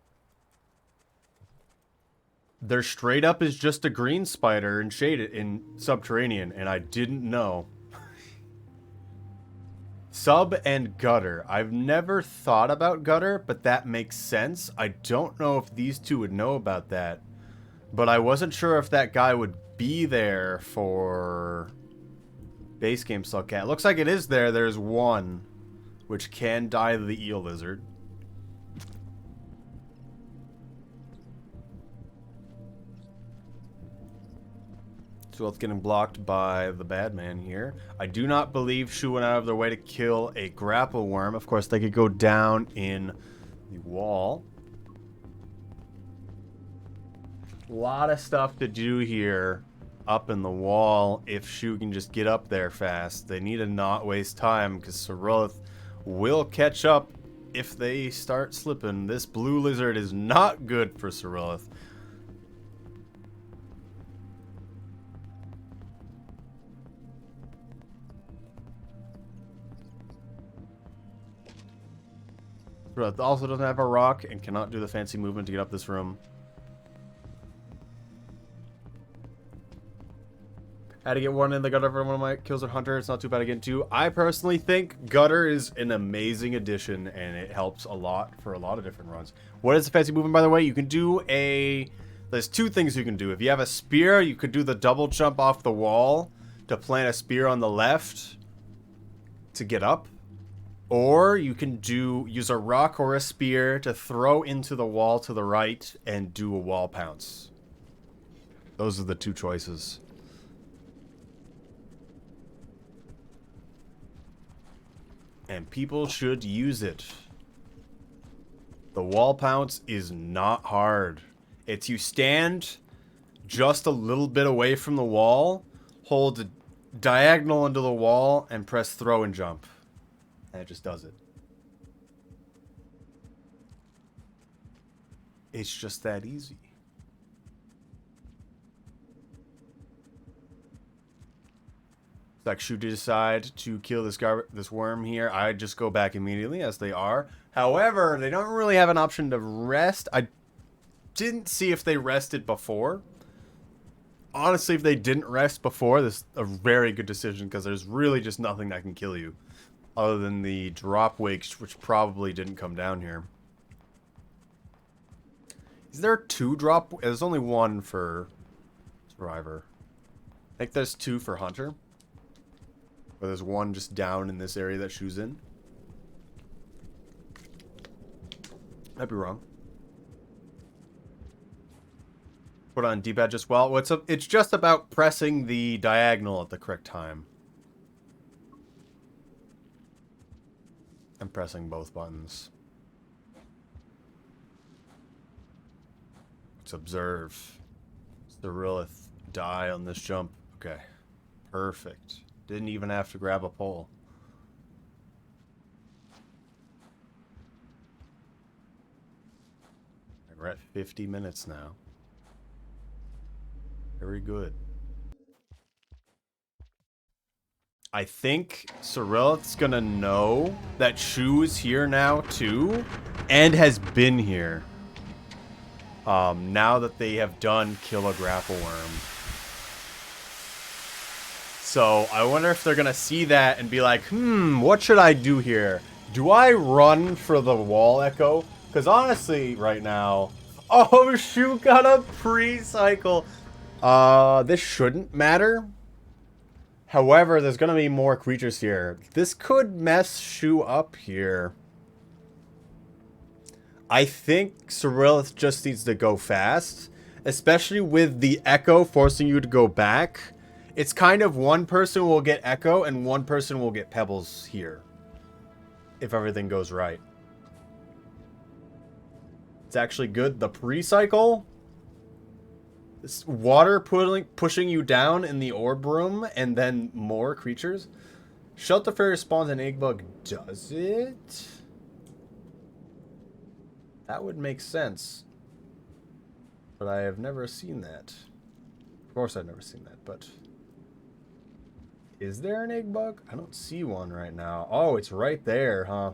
There straight up is just a green spider in shaded in subterranean, and I didn't know. Sub and gutter. I've never thought about gutter, but that makes sense. I don't know if these two would know about that, but I wasn't sure if that guy would be there for base game Slugcat. Looks like it is there. There's one, which can die the eel lizard. Syrilth getting blocked by the bad man here. I do not believe Shu went out of their way to kill a grapple worm. Of course, they could go down in the wall. A lot of stuff to do here up in the wall if Shu can just get up there fast. They need to not waste time because Syrilth will catch up if they start slipping. This blue lizard is not good for Syrilth. Syrilth also doesn't have a rock and cannot do the fancy movement to get up this room. Had to get one in the gutter for one of my kills with Hunter. It's not too bad to get two. I personally think gutter is an amazing addition, and it helps a lot for a lot of different runs. What is the fancy movement, by the way? You can do a... There's two things you can do. If you have a spear, you could do the double jump off the wall to plant a spear on the left to get up. Or you can use a rock or a spear to throw into the wall to the right and do a wall pounce. Those are the two choices. And people should use it. The wall pounce is not hard. It's you stand just a little bit away from the wall, hold diagonal into the wall, and press throw and jump. And it just does it. It's just that easy. Like Shu did decide to kill this worm here. I'd just go back immediately as they are. However, they don't really have an option to rest. I didn't see if they rested before. Honestly, if they didn't rest before, this is a very good decision because there's really just nothing that can kill you. Other than the drop wakes, which probably didn't come down here. Is there two drop? There's only one for Survivor. I think there's two for Hunter. But there's one just down in this area that Shu's in. I'd be wrong. Put on D-pad just well. It's just about pressing the diagonal at the correct time. I'm pressing both buttons. Let's observe. Syrilth die on this jump. Okay. Perfect. Didn't even have to grab a pole. We're at 50 minutes now. Very good. I think Syrilth's gonna know that Shu is here now too, and has been here. Now that they have done kill a grapple worm. So I wonder if they're gonna see that and be like, what should I do here? Do I run for the wall echo? Because honestly, right now, oh, Shu got a pre-cycle. This shouldn't matter. However, there's gonna be more creatures here. This could mess Shu up here. I think Syrilth just needs to go fast, especially with the echo forcing you to go back. It's kind of one person will get echo and one person will get pebbles here. If everything goes right. It's actually good. The pre-cycle. This water pushing you down in the orb room and then more creatures. Shelter Fairy spawns an egg bug. Does it? That would make sense. But I have never seen that. Of course I've never seen that, but... Is there an egg bug? I don't see one right now. Oh, it's right there, huh?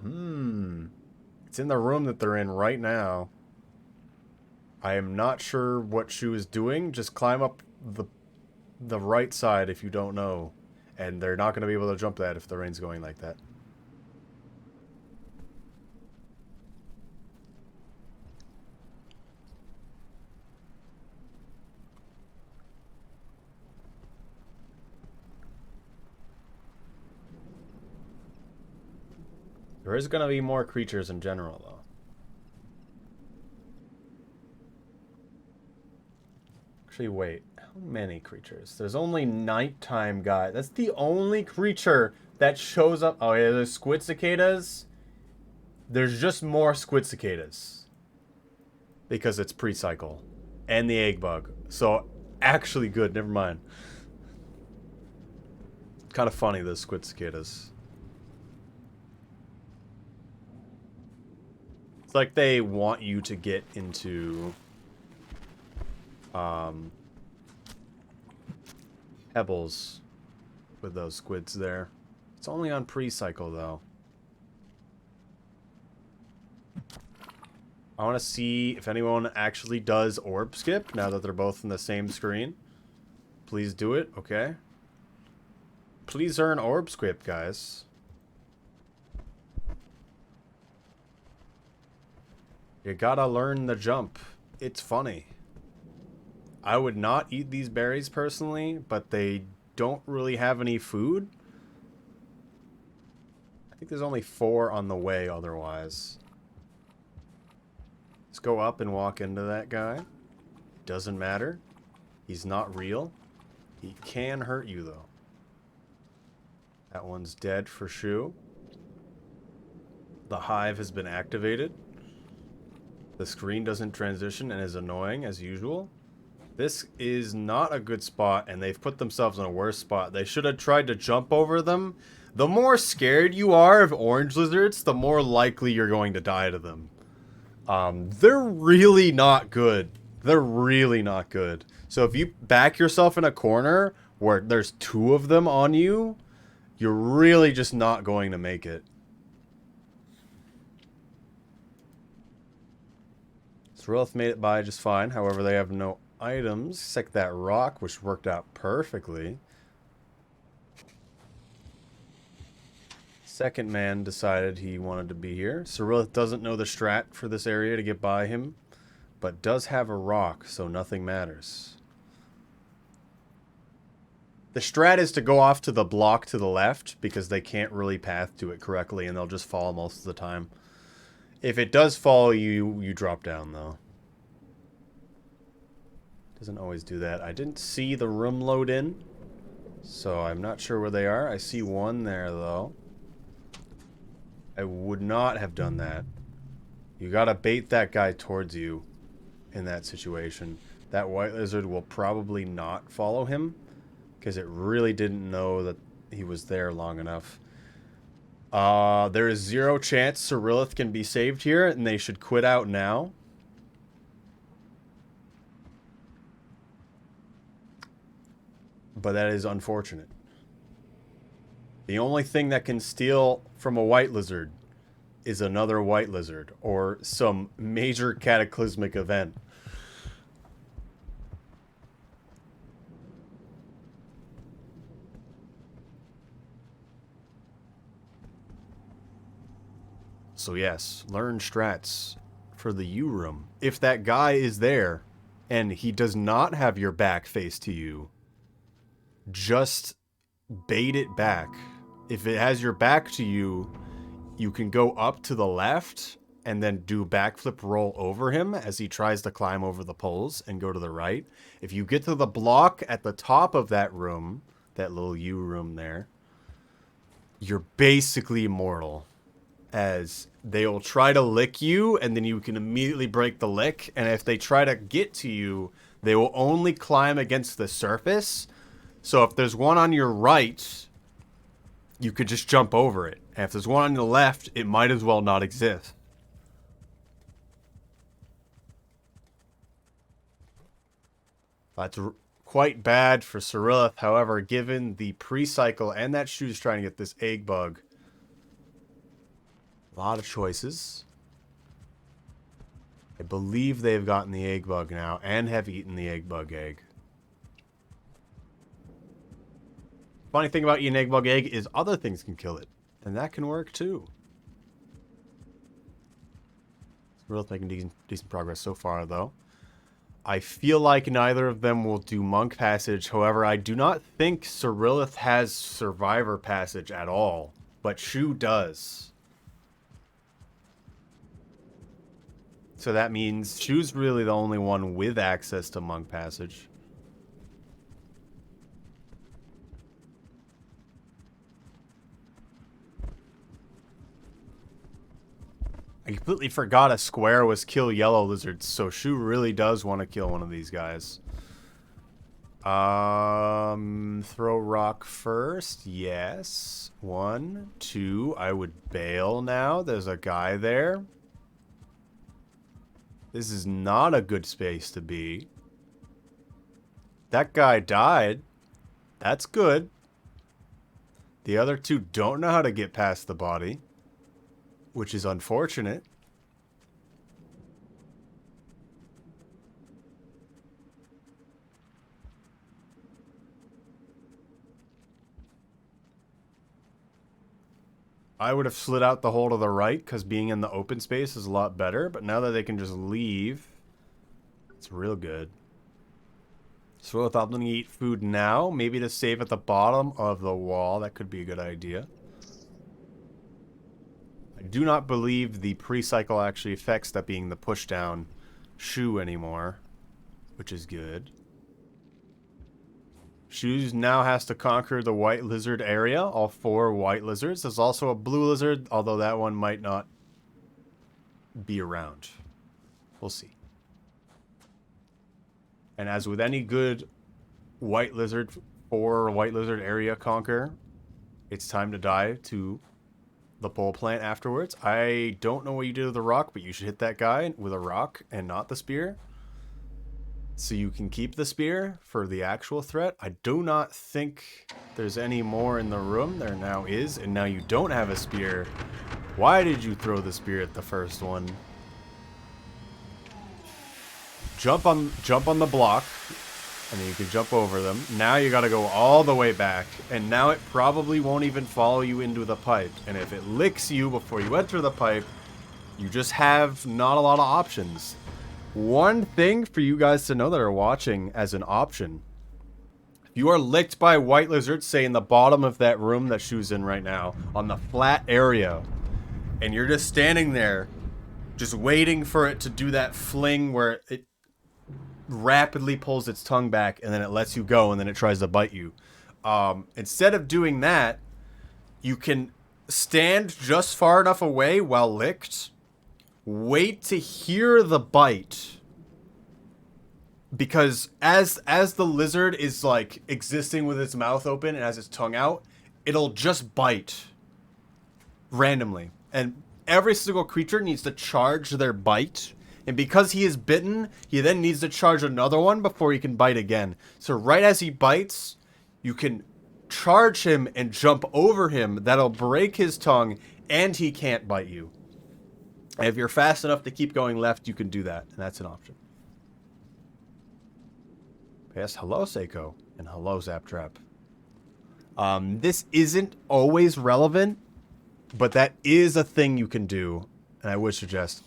It's in the room that they're in right now. I am not sure what Shu is doing. Just climb up the right side if you don't know. And they're not going to be able to jump that if the rain's going like that. There is going to be more creatures in general, though. Actually, wait. many creatures? There's only nighttime guy. That's the only creature that shows up. Oh yeah, there's squid cicadas. There's just more squid cicadas. Because it's pre-cycle. And the egg bug. So, actually good. Never mind. Kind of funny, those squid cicadas. It's like they want you to get into pebbles with those squids there. It's only on pre-cycle though. I want to see if anyone actually does orb skip now that they're both in the same screen. Please do it, okay? Please earn orb skip, guys. You gotta learn the jump. It's funny. I would not eat these berries personally, but they don't really have any food. I think there's only 4 on the way otherwise. Let's go up and walk into that guy. Doesn't matter. He's not real. He can hurt you though. That one's dead for Shu. The hive has been activated. The screen doesn't transition and is annoying as usual. This is not a good spot, and they've put themselves in a worse spot. They should have tried to jump over them. The more scared you are of orange lizards, the more likely you're going to die to them. They're really not good. They're really not good. So if you back yourself in a corner where there's 2 of them on you, you're really just not going to make it. Syrilth made it by just fine. However, they have no items, except that rock, which worked out perfectly. Second man decided he wanted to be here. Syrilth doesn't know the strat for this area to get by him, but does have a rock, so nothing matters. The strat is to go off to the block to the left, because they can't really path to it correctly, and they'll just fall most of the time. If it does fall, you drop down, though. Doesn't always do that. I didn't see the room load in, so I'm not sure where they are. I see one there, though. I would not have done that. You gotta bait that guy towards you in that situation. That white lizard will probably not follow him, because it really didn't know that he was there long enough. There is 0 chance Syrilth can be saved here, and they should quit out now. But that is unfortunate. The only thing that can steal from a white lizard is another white lizard, or some major cataclysmic event. So yes, learn strats for the U room. If that guy is there and he does not have your back face to you, just bait it back. If it has your back to you, you can go up to the left and then do backflip roll over him as he tries to climb over the poles, and go to the right. If you get to the block at the top of that room, that little U room there, you're basically immortal, as they'll try to lick you, and then you can immediately break the lick, and if they try to get to you, they will only climb against the surface. So if there's one on your right, you could just jump over it. And if there's one on the left, it might as well not exist. That's quite bad for Syrilth. However, given the pre-cycle and that Shuu's trying to get this egg bug, a lot of choices. I believe they've gotten the egg bug now and have eaten the egg bug egg. Funny thing about eating egg bug egg is other things can kill it, and that can work too. Syrilth making decent progress so far, though. I feel like neither of them will do Monk Passage. However, I do not think Syrilth has Survivor Passage at all, but Shuu does. So that means Shuu's really the only one with access to Monk Passage. I completely forgot a square was kill yellow lizards, so Shu really does want to kill one of these guys. Throw rock first. Yes. 1, 2. I would bail now. There's a guy there. This is not a good space to be. That guy died. That's good. The other two don't know how to get past the body, which is unfortunate. I would have slid out the hole to the right because being in the open space is a lot better. But now that they can just leave, it's real good. So if I'm going to eat food now, maybe to save at the bottom of the wall, that could be a good idea. I do not believe the pre-cycle actually affects that being the push-down Shu anymore, which is good. Shu now has to conquer the white lizard area, all 4 white lizards. There's also a blue lizard, although that one might not be around. We'll see. And as with any good white lizard or white lizard area conquer, it's time to die to the pole plant afterwards. I don't know what you did with the rock, but you should hit that guy with a rock and not the spear. So you can keep the spear for the actual threat. I do not think there's any more in the room. There now is, and now you don't have a spear. Why did you throw the spear at the first one? Jump on the block, and then you can jump over them. Now you gotta go all the way back, and now it probably won't even follow you into the pipe. And if it licks you before you enter the pipe, you just have not a lot of options. One thing for you guys to know that are watching as an option. If you are licked by white lizards, say in the bottom of that room that Shu's in right now, on the flat area, and you're just standing there, just waiting for it to do that fling where it rapidly pulls its tongue back and then it lets you go and then it tries to bite you. Instead of doing that, you can stand just far enough away while licked, wait to hear the bite, because as the lizard is like existing with its mouth open and has its tongue out, it'll just bite randomly, and every single creature needs to charge their bite, and because he is bitten, he then needs to charge another one before he can bite again. So right as he bites, you can charge him and jump over him. That'll break his tongue and he can't bite you. And if you're fast enough to keep going left, you can do that, and that's an option. Yes, hello, Seiko, and hello, Zaptrap. This isn't always relevant, but that is a thing you can do, and I would suggest.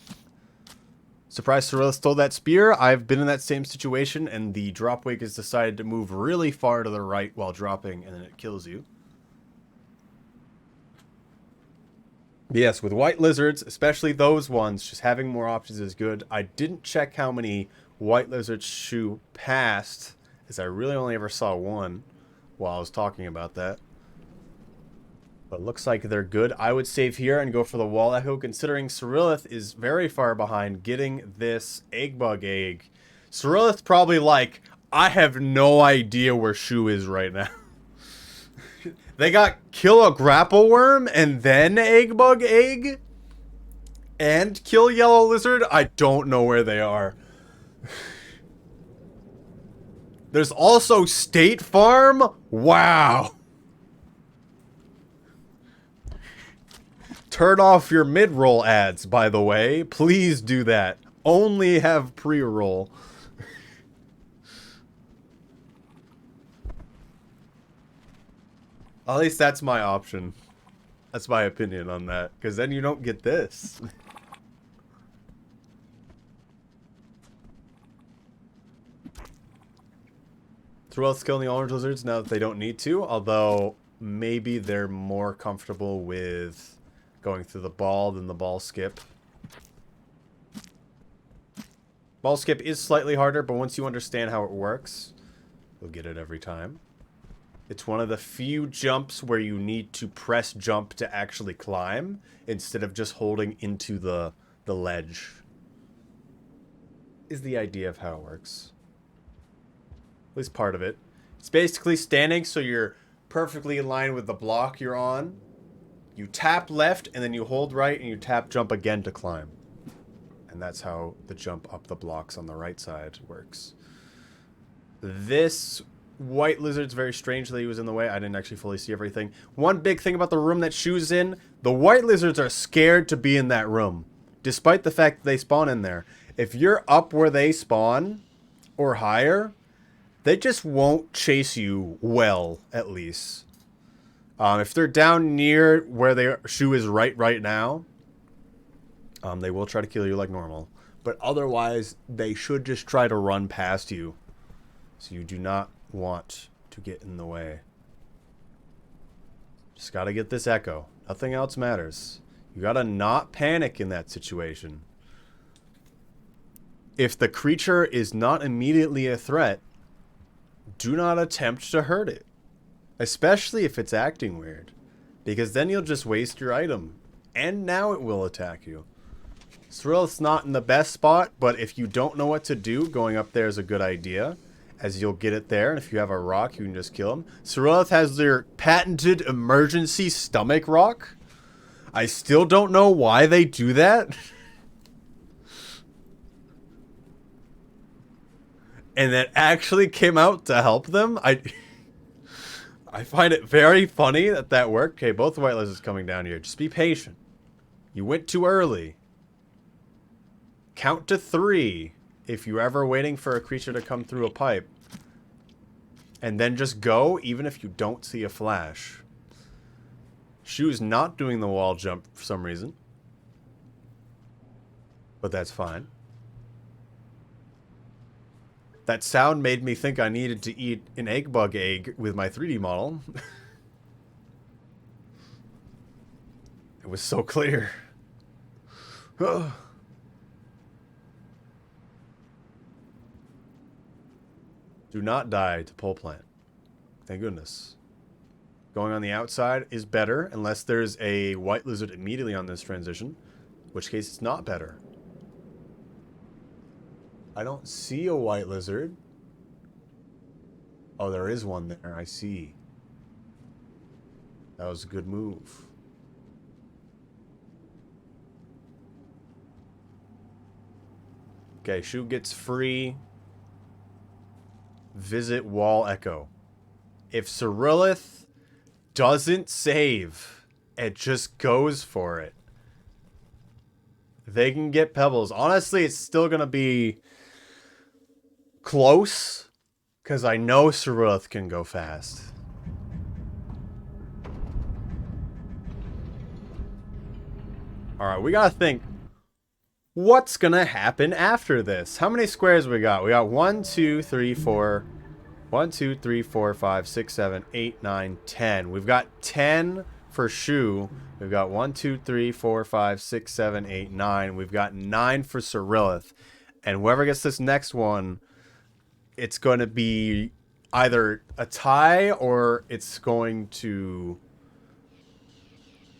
Surprised Syrilth stole that spear. I've been in that same situation, and the drop wig has decided to move really far to the right while dropping, and then it kills you. Yes, with white lizards, especially those ones, just having more options is good. I didn't check how many white lizards Shu passed, as I really only ever saw one while I was talking about that. But looks like they're good. I would save here and go for the wall echo, considering Syrilth is very far behind getting this egg bug egg. Syrilth's probably like, I have no idea where Shu is right now. They got kill a grapple worm and then egg bug egg and kill yellow lizard. I don't know where they are. There's also State Farm. Wow. Turn off your mid-roll ads, by the way. Please do that. Only have pre-roll. At least that's my option. That's my opinion on that. Because then you don't get this. Syrilth's killing the orange lizards now that they don't need to. Although, maybe they're more comfortable with going through the ball than the ball skip. Ball skip is slightly harder, but once you understand how it works, you'll get it every time. It's one of the few jumps where you need to press jump to actually climb, instead of just holding into the the ledge. Is the idea of how it works. At least part of it. It's basically standing so you're perfectly in line with the block you're on. You tap left, and then you hold right, and you tap jump again to climb. And that's how the jump up the blocks on the right side works. This white lizard's very strange that he was in the way. I didn't actually fully see everything. One big thing about the room that Shuu's in, the white lizards are scared to be in that room, despite the fact that they spawn in there. If you're up where they spawn, or higher, they just won't chase you well, at least. If they're down near where Shuu is right now, they will try to kill you like normal. But otherwise, they should just try to run past you. So you do not want to get in the way. Just gotta get this echo. Nothing else matters. You gotta not panic in that situation. If the creature is not immediately a threat, do not attempt to hurt it. Especially if it's acting weird. Because then you'll just waste your item. And now it will attack you. Syrilth's not in the best spot, but if you don't know what to do, going up there is a good idea. As you'll get it there, and if you have a rock, you can just kill him. Syrilth has their patented emergency stomach rock. I still don't know why they do that. And that actually came out to help them. I find it very funny that that worked. Okay, both white lizards coming down here. Just be patient. You went too early. Count to 3 if you're ever waiting for a creature to come through a pipe. And then just go, even if you don't see a flash. Shuu's not doing the wall jump for some reason. But that's fine. That sound made me think I needed to eat an egg bug egg with my 3D model. It was so clear. Do not die to pole plant. Thank goodness. Going on the outside is better unless there's a white lizard immediately on this transition, in which case it's not better. I don't see a white lizard. Oh, there is one there. I see. That was a good move. Okay, Shuu gets free. Visit wall echo. If Syrilth doesn't save, it just goes for it. They can get pebbles. Honestly, it's still going to be close, because I know Syrilth can go fast. Alright, we gotta think, what's gonna happen after this? How many squares we got? We got 1, 2, 3, 4... 1, 2, 3, 4, 5, 6, 7, 8, 9, 10. We've got 10 for Shuu. We've got 1, 2, 3, 4, 5, 6, 7, 8, 9. We've got 9 for Syrilth. And whoever gets this next one, it's going to be either a tie or it's going to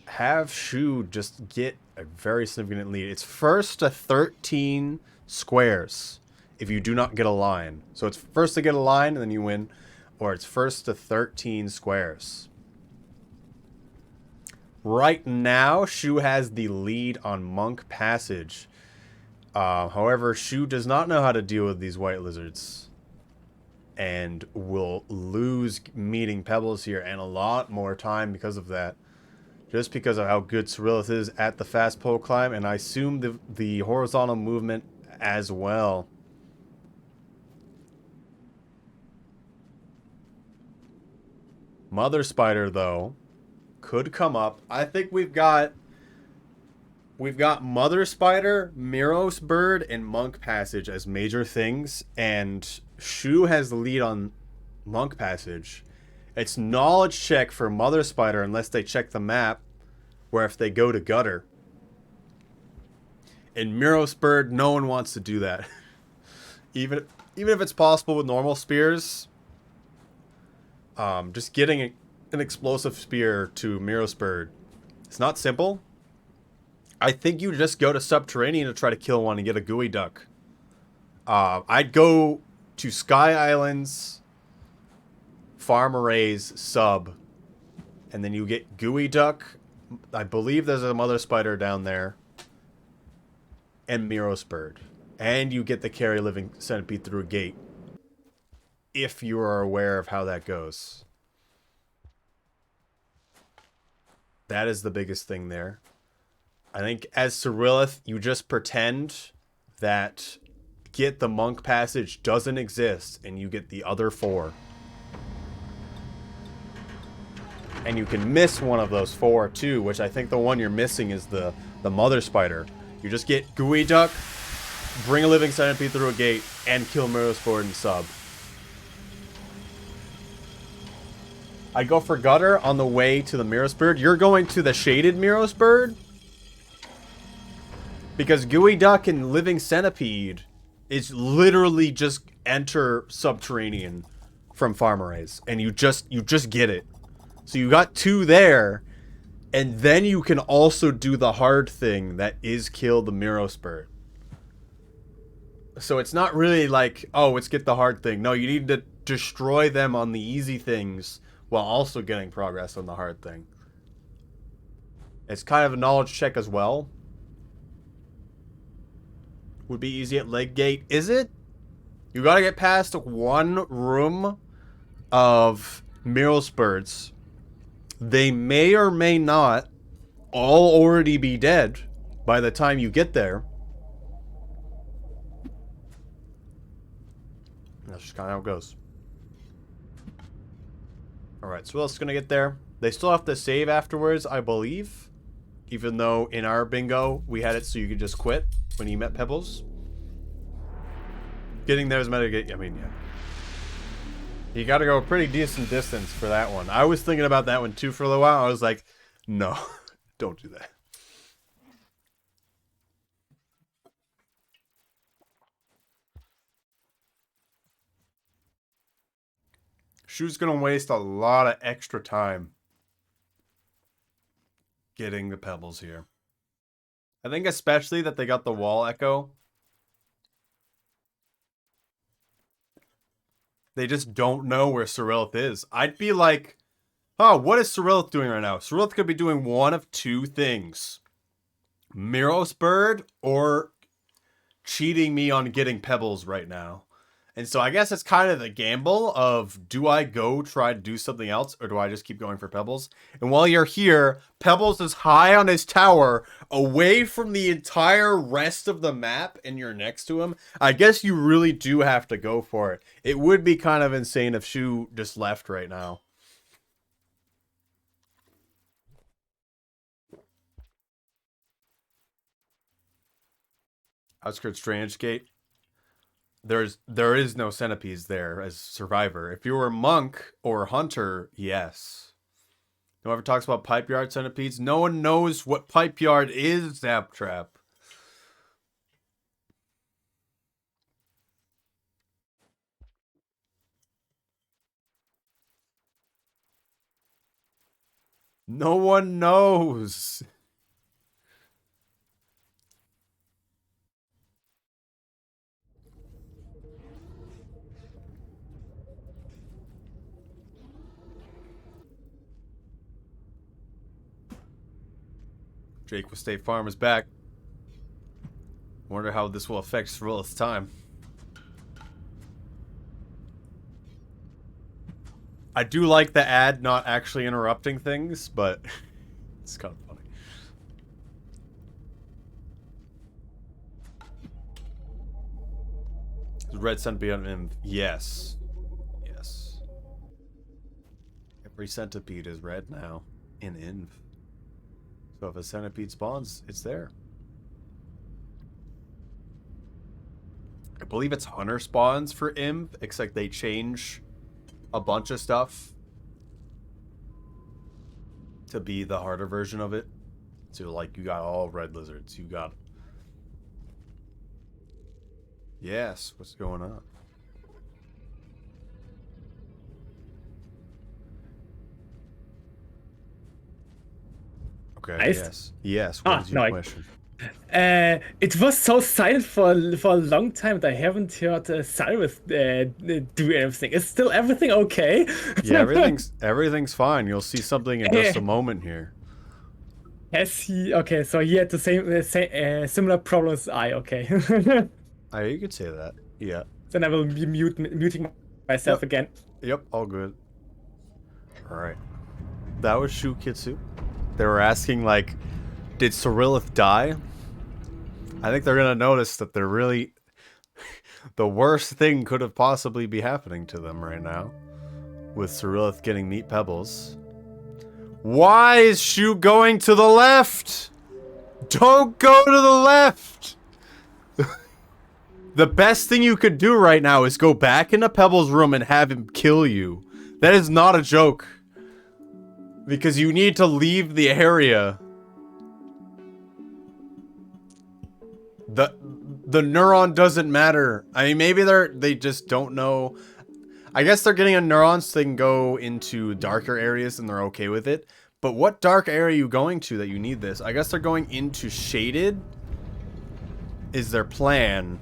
have Shuu just get a very significant lead. It's first to 13 squares if you do not get a line. So it's first to get a line and then you win, or it's first to 13 squares. Right now, Shuu has the lead on Monk Passage. However, Shuu does not know how to deal with these white lizards. And will lose meeting pebbles here and a lot more time because of that. Just because of how good Syrilth is at the fast pole climb, and I assume the horizontal movement as well. Mother Spider, though, could come up. I think we've got Mother Spider, Miros Bird, and Monk Passage as major things, and Shuu has the lead on Monk Passage. It's knowledge check for Mother Spider unless they check the map, where if they go to Gutter. And Miros Bird, no one wants to do that. even if it's possible with normal spears, just getting an explosive spear to Miros Bird, it's not simple. I think you just go to Subterranean to try to kill one and get a gooey duck. I'd go to Sky Islands, farm arrays, sub, and then you get gooey duck. I believe there's a mother spider down there, and Miros bird, and you get the carry living centipede through a gate. If you are aware of how that goes, that is the biggest thing there. I think as Syrilth, you just pretend that get the monk passage doesn't exist, and you get the other 4. And you can miss one of those 4 too, which I think the one you're missing is the mother spider. You just get gooey duck, bring a living centipede through a gate, and kill Miros bird and sub. I go for gutter on the way to the Miros bird. You're going to the shaded Miros bird? Because gooey duck and living centipede is literally just enter Subterranean from farm arrays, and you just get it. So you got 2 there, and then you can also do the hard thing that is kill the Miros bird. So it's not really like, oh, let's get the hard thing. No, you need to destroy them on the easy things while also getting progress on the hard thing. It's kind of a knowledge check as well. Would be easy at leg gate. Is it? You gotta get past 1 room of Miros birds. They may or may not all already be dead by the time you get there. That's just kind of how it goes. Alright, so who else is gonna get there? They still have to save afterwards, I believe. Even though in our bingo, we had it so you could just quit when you met Pebbles. Getting there is meant to get... I mean, yeah. You gotta go a pretty decent distance for that one. I was thinking about that one too for a little while. I was like, no, don't do that. Shuu's gonna waste a lot of extra time getting the Pebbles here. I think especially that they got the wall echo. They just don't know where Syrilth is. I'd be like, oh, what is Syrilth doing right now? Syrilth could be doing one of 2 things. Miros bird or cheating me on getting Pebbles right now. And so I guess it's kind of the gamble of, do I go try to do something else, or do I just keep going for Pebbles? And while you're here, Pebbles is high on his tower, away from the entire rest of the map, and you're next to him. I guess you really do have to go for it. It would be kind of insane if Shuu just left right now. Outskirts Strange Gate. There is no centipedes there as survivor. If you were monk or hunter, yes. No one ever talks about pipe yard centipedes. No one knows what pipe yard is, Zaptrap. No one knows. Jake with State Farm is back. Wonder how this will affect Syrilth's time. I do like the ad not actually interrupting things, but it's kind of funny. Red centipede on him. Yes. Yes. Every centipede is red now in Inv. So if a centipede spawns, it's there. I believe it's hunter spawns for Imp, except they change a bunch of stuff to be the harder version of it. So like you got all red lizards. You got... Yes, what's going on? Okay, Nice. yes. Yes, what is your no, question? It was so silent for a long time that I haven't heard Syrilth do anything. Is still everything okay? Yeah, everything's fine. You'll see something in just a moment here. Has he? Okay, so he had the similar problems as I. Okay. You could say that. Yeah. Then I will be muting myself again. Yep, all good. Alright. That was ShuuKitsu. They were asking, like, did Syrilth die? I think they're gonna notice that they're really... the worst thing could have possibly be happening to them right now. With Syrilth getting meat pebbles. Why is Shuu going to the left? Don't go to the left! The best thing you could do right now is go back into Pebbles' room and have him kill you. That is not a joke. Because you need to leave the area. The neuron doesn't matter. I mean, maybe they just don't know. I guess they're getting a neuron so they can go into darker areas and they're okay with it. But what dark area are you going to that you need this? I guess they're going into shaded. Is their plan.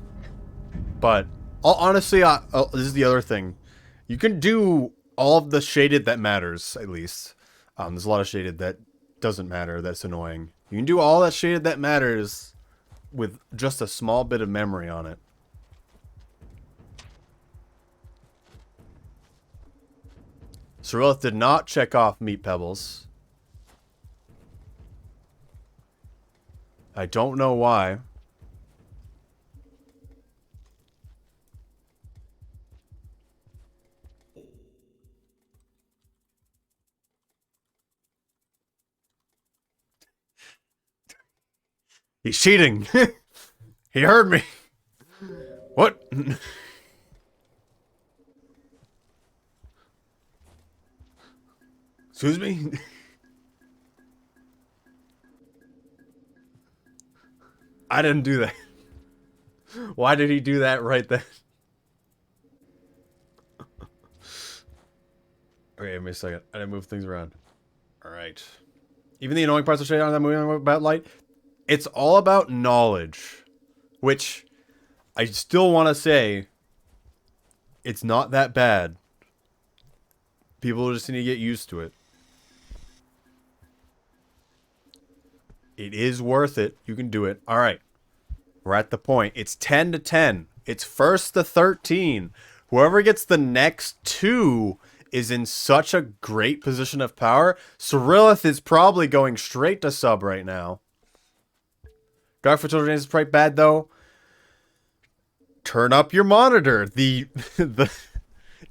But honestly, this is the other thing. You can do all of the shaded that matters, at least. There's a lot of shaded that doesn't matter, that's annoying. You can do all that shaded that matters with just a small bit of memory on it. Syrilth did not check off meat pebbles. I don't know why. He's cheating. He heard me. What? Excuse me? I didn't do that. Why did he do that right then? Okay, give me a second. I didn't move things around. Alright. Even the annoying parts of shade on that movie about light, it's all about knowledge. Which, I still want to say, it's not that bad. People just need to get used to it. It is worth it. You can do it. Alright. We're at the point. It's 10 to 10. It's first to 13. Whoever gets the next two is in such a great position of power. Syrilth is probably going straight to sub right now. Dark for Children is quite bad though. Turn up your monitor.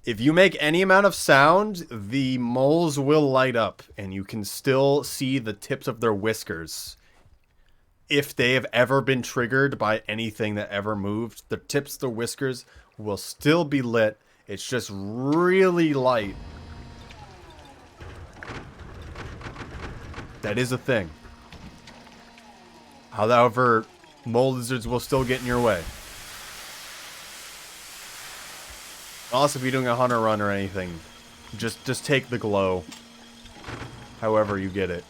If you make any amount of sound, the moles will light up and you can still see the tips of their whiskers. If they have ever been triggered by anything that ever moved, the tips of the whiskers will still be lit. It's just really light. That is a thing. However, mole lizards will still get in your way. Also, if you're doing a hunter run or anything, just take the glow. However you get it.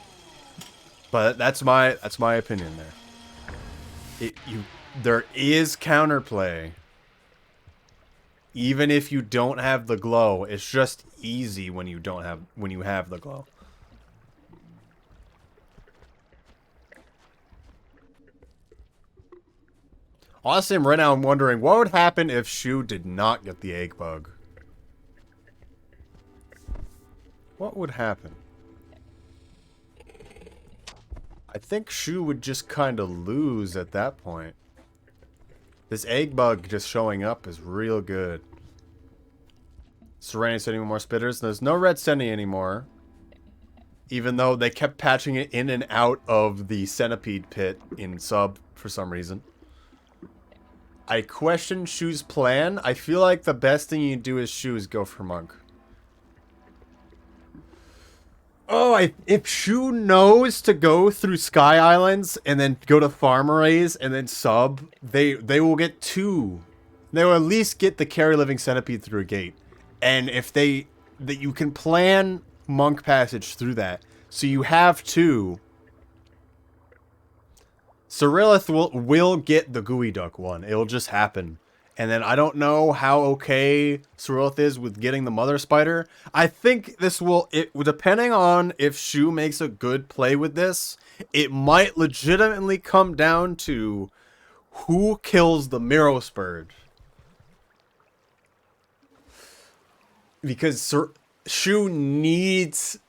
But that's my opinion there. There is counterplay. Even if you don't have the glow, it's just easy when you have the glow. Honestly, right now I'm wondering what would happen if Shuu did not get the egg bug. What would happen? I think Shuu would just kind of lose at that point. This egg bug just showing up is real good. Serenity sending more spitters. There's no red sending anymore. Even though they kept patching it in and out of the centipede pit in sub for some reason. I question Shuu's plan. I feel like the best thing you can do as Shuu is go for monk. Oh, if Shuu knows to go through Sky Islands and then go to Farm Arrays and then sub, they will get two. They will at least get the Carry Living Centipede through a gate. And if that you can plan monk passage through that. So you have two. Syrilth will get the Gooey Duck one. It'll just happen. And then I don't know how okay Syrilth is with getting the Mother Spider. I think this will, depending on if Shu makes a good play with this, it might legitimately come down to who kills the Mirospurge. Because Shu needs...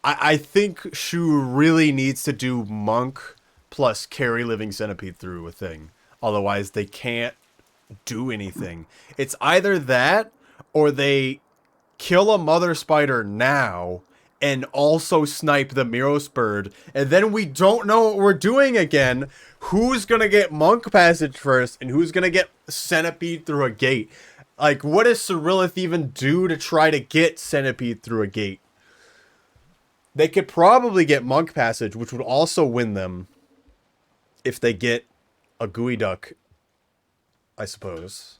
I think Shu really needs to do Monk plus carry Living Centipede through a thing. Otherwise, they can't do anything. It's either that, or they kill a Mother Spider now, and also snipe the Mirospurge, and then we don't know what we're doing again. Who's gonna get Monk Passage first, and who's gonna get Centipede through a gate? Like, what does Syrilith even do to try to get Centipede through a gate? They could probably get Monk Passage, which would also win them if they get a Gooey Duck, I suppose.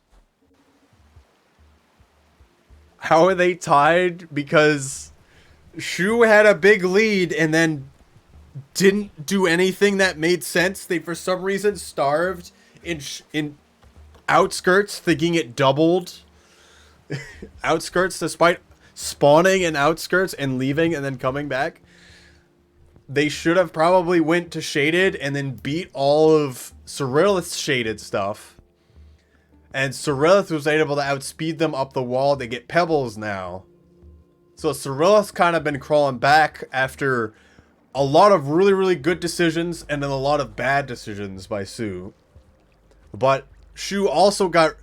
How are they tied? Because Shu had a big lead and then didn't do anything that made sense. They, for some reason, starved in Outskirts, thinking it doubled. Outskirts, despite spawning in Outskirts and leaving and then coming back. They should have probably went to Shaded and then beat all of Syrilith's Shaded stuff. And Syrilith was able to outspeed them up the wall to get Pebbles now. So Syrilith's kind of been crawling back after a lot of really, really good decisions and then a lot of bad decisions by Sue. But Shu also got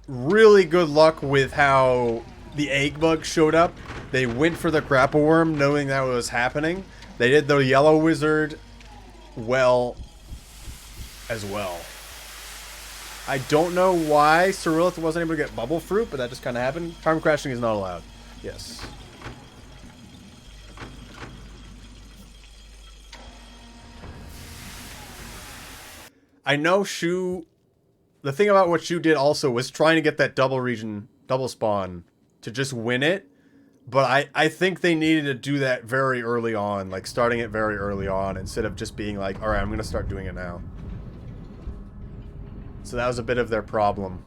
really good luck with how the egg bug showed up. They went for the grapple worm knowing that was happening. They did the yellow wizard well as well. I don't know why Syrilith wasn't able to get bubble fruit, but that just kind of happened. Charm crashing is not allowed. Yes. I know Shu... The thing about what Shu did also was trying to get that double region, double spawn to just win it. But I think they needed to do that very early on, like starting it very early on, instead of just being like, alright, I'm going to start doing it now. So that was a bit of their problem.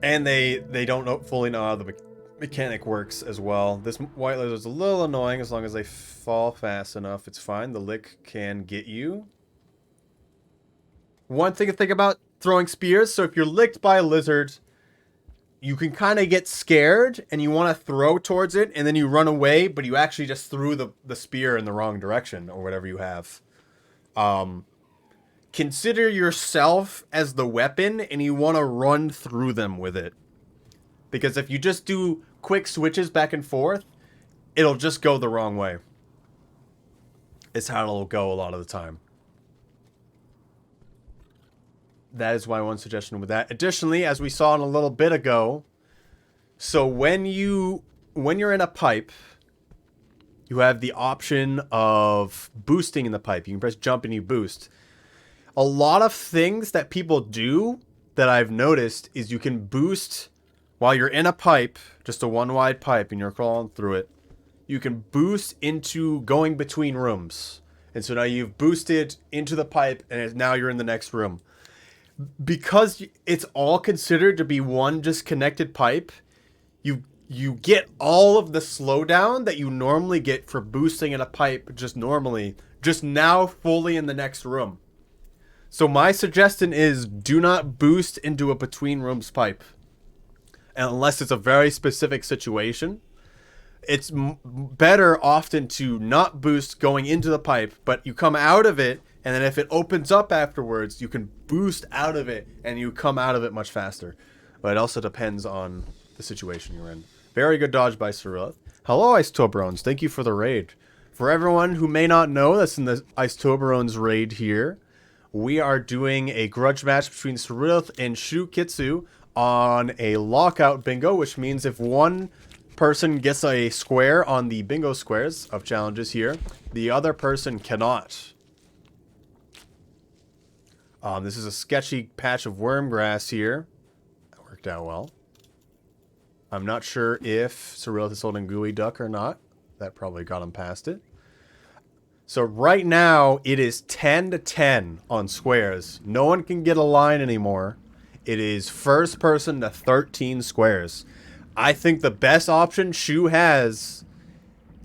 And they don't fully know how the mechanic works as well. This white lizard's a little annoying. As long as they fall fast enough, it's fine. The lick can get you. One thing to think about throwing spears. So if you're licked by a lizard, you can kind of get scared and you want to throw towards it and then you run away, but you actually just threw the spear in the wrong direction or whatever you have. Consider yourself as the weapon and you want to run through them with it. Because if you just do quick switches back and forth, it'll just go the wrong way. It's how it'll go a lot of the time. That is my one suggestion with that. Additionally, as we saw in a little bit ago, so when you're in a pipe, you have the option of boosting in the pipe. You can press jump and you boost. A lot of things that people do that I've noticed is you can boost while you're in a pipe, just a one wide pipe, and you're crawling through it. You can boost into going between rooms. And so now you've boosted into the pipe and now you're in the next room. Because it's all considered to be one just connected pipe, you get all of the slowdown that you normally get for boosting in a pipe just normally, just now fully in the next room. So my suggestion is do not boost into a between rooms pipe. Unless it's a very specific situation. It's better often to not boost going into the pipe, but you come out of it, and then if it opens up afterwards, you can boost out of it, and you come out of it much faster. But it also depends on the situation you're in. Very good dodge by Syrilth. Hello, Ice Toblerones. Thank you for the raid. For everyone who may not know, that's in the Ice Toblerones raid here. We are doing a grudge match between Syrilth and ShuuKitsu on a lockout bingo, which means if one person gets a square on the bingo squares of challenges here, the other person cannot. This is a sketchy patch of worm grass here. That worked out well. I'm not sure if Syrilth is holding Gooey Duck or not. That probably got him past it. So right now, it is 10 to 10 on squares. No one can get a line anymore. It is first person to 13 squares. I think the best option Shu has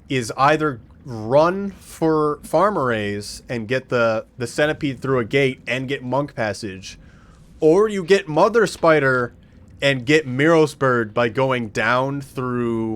is either run for Farmer Raise and get the Centipede through a gate and get Monk Passage, or you get Mother Spider and get Miros Bird by going down through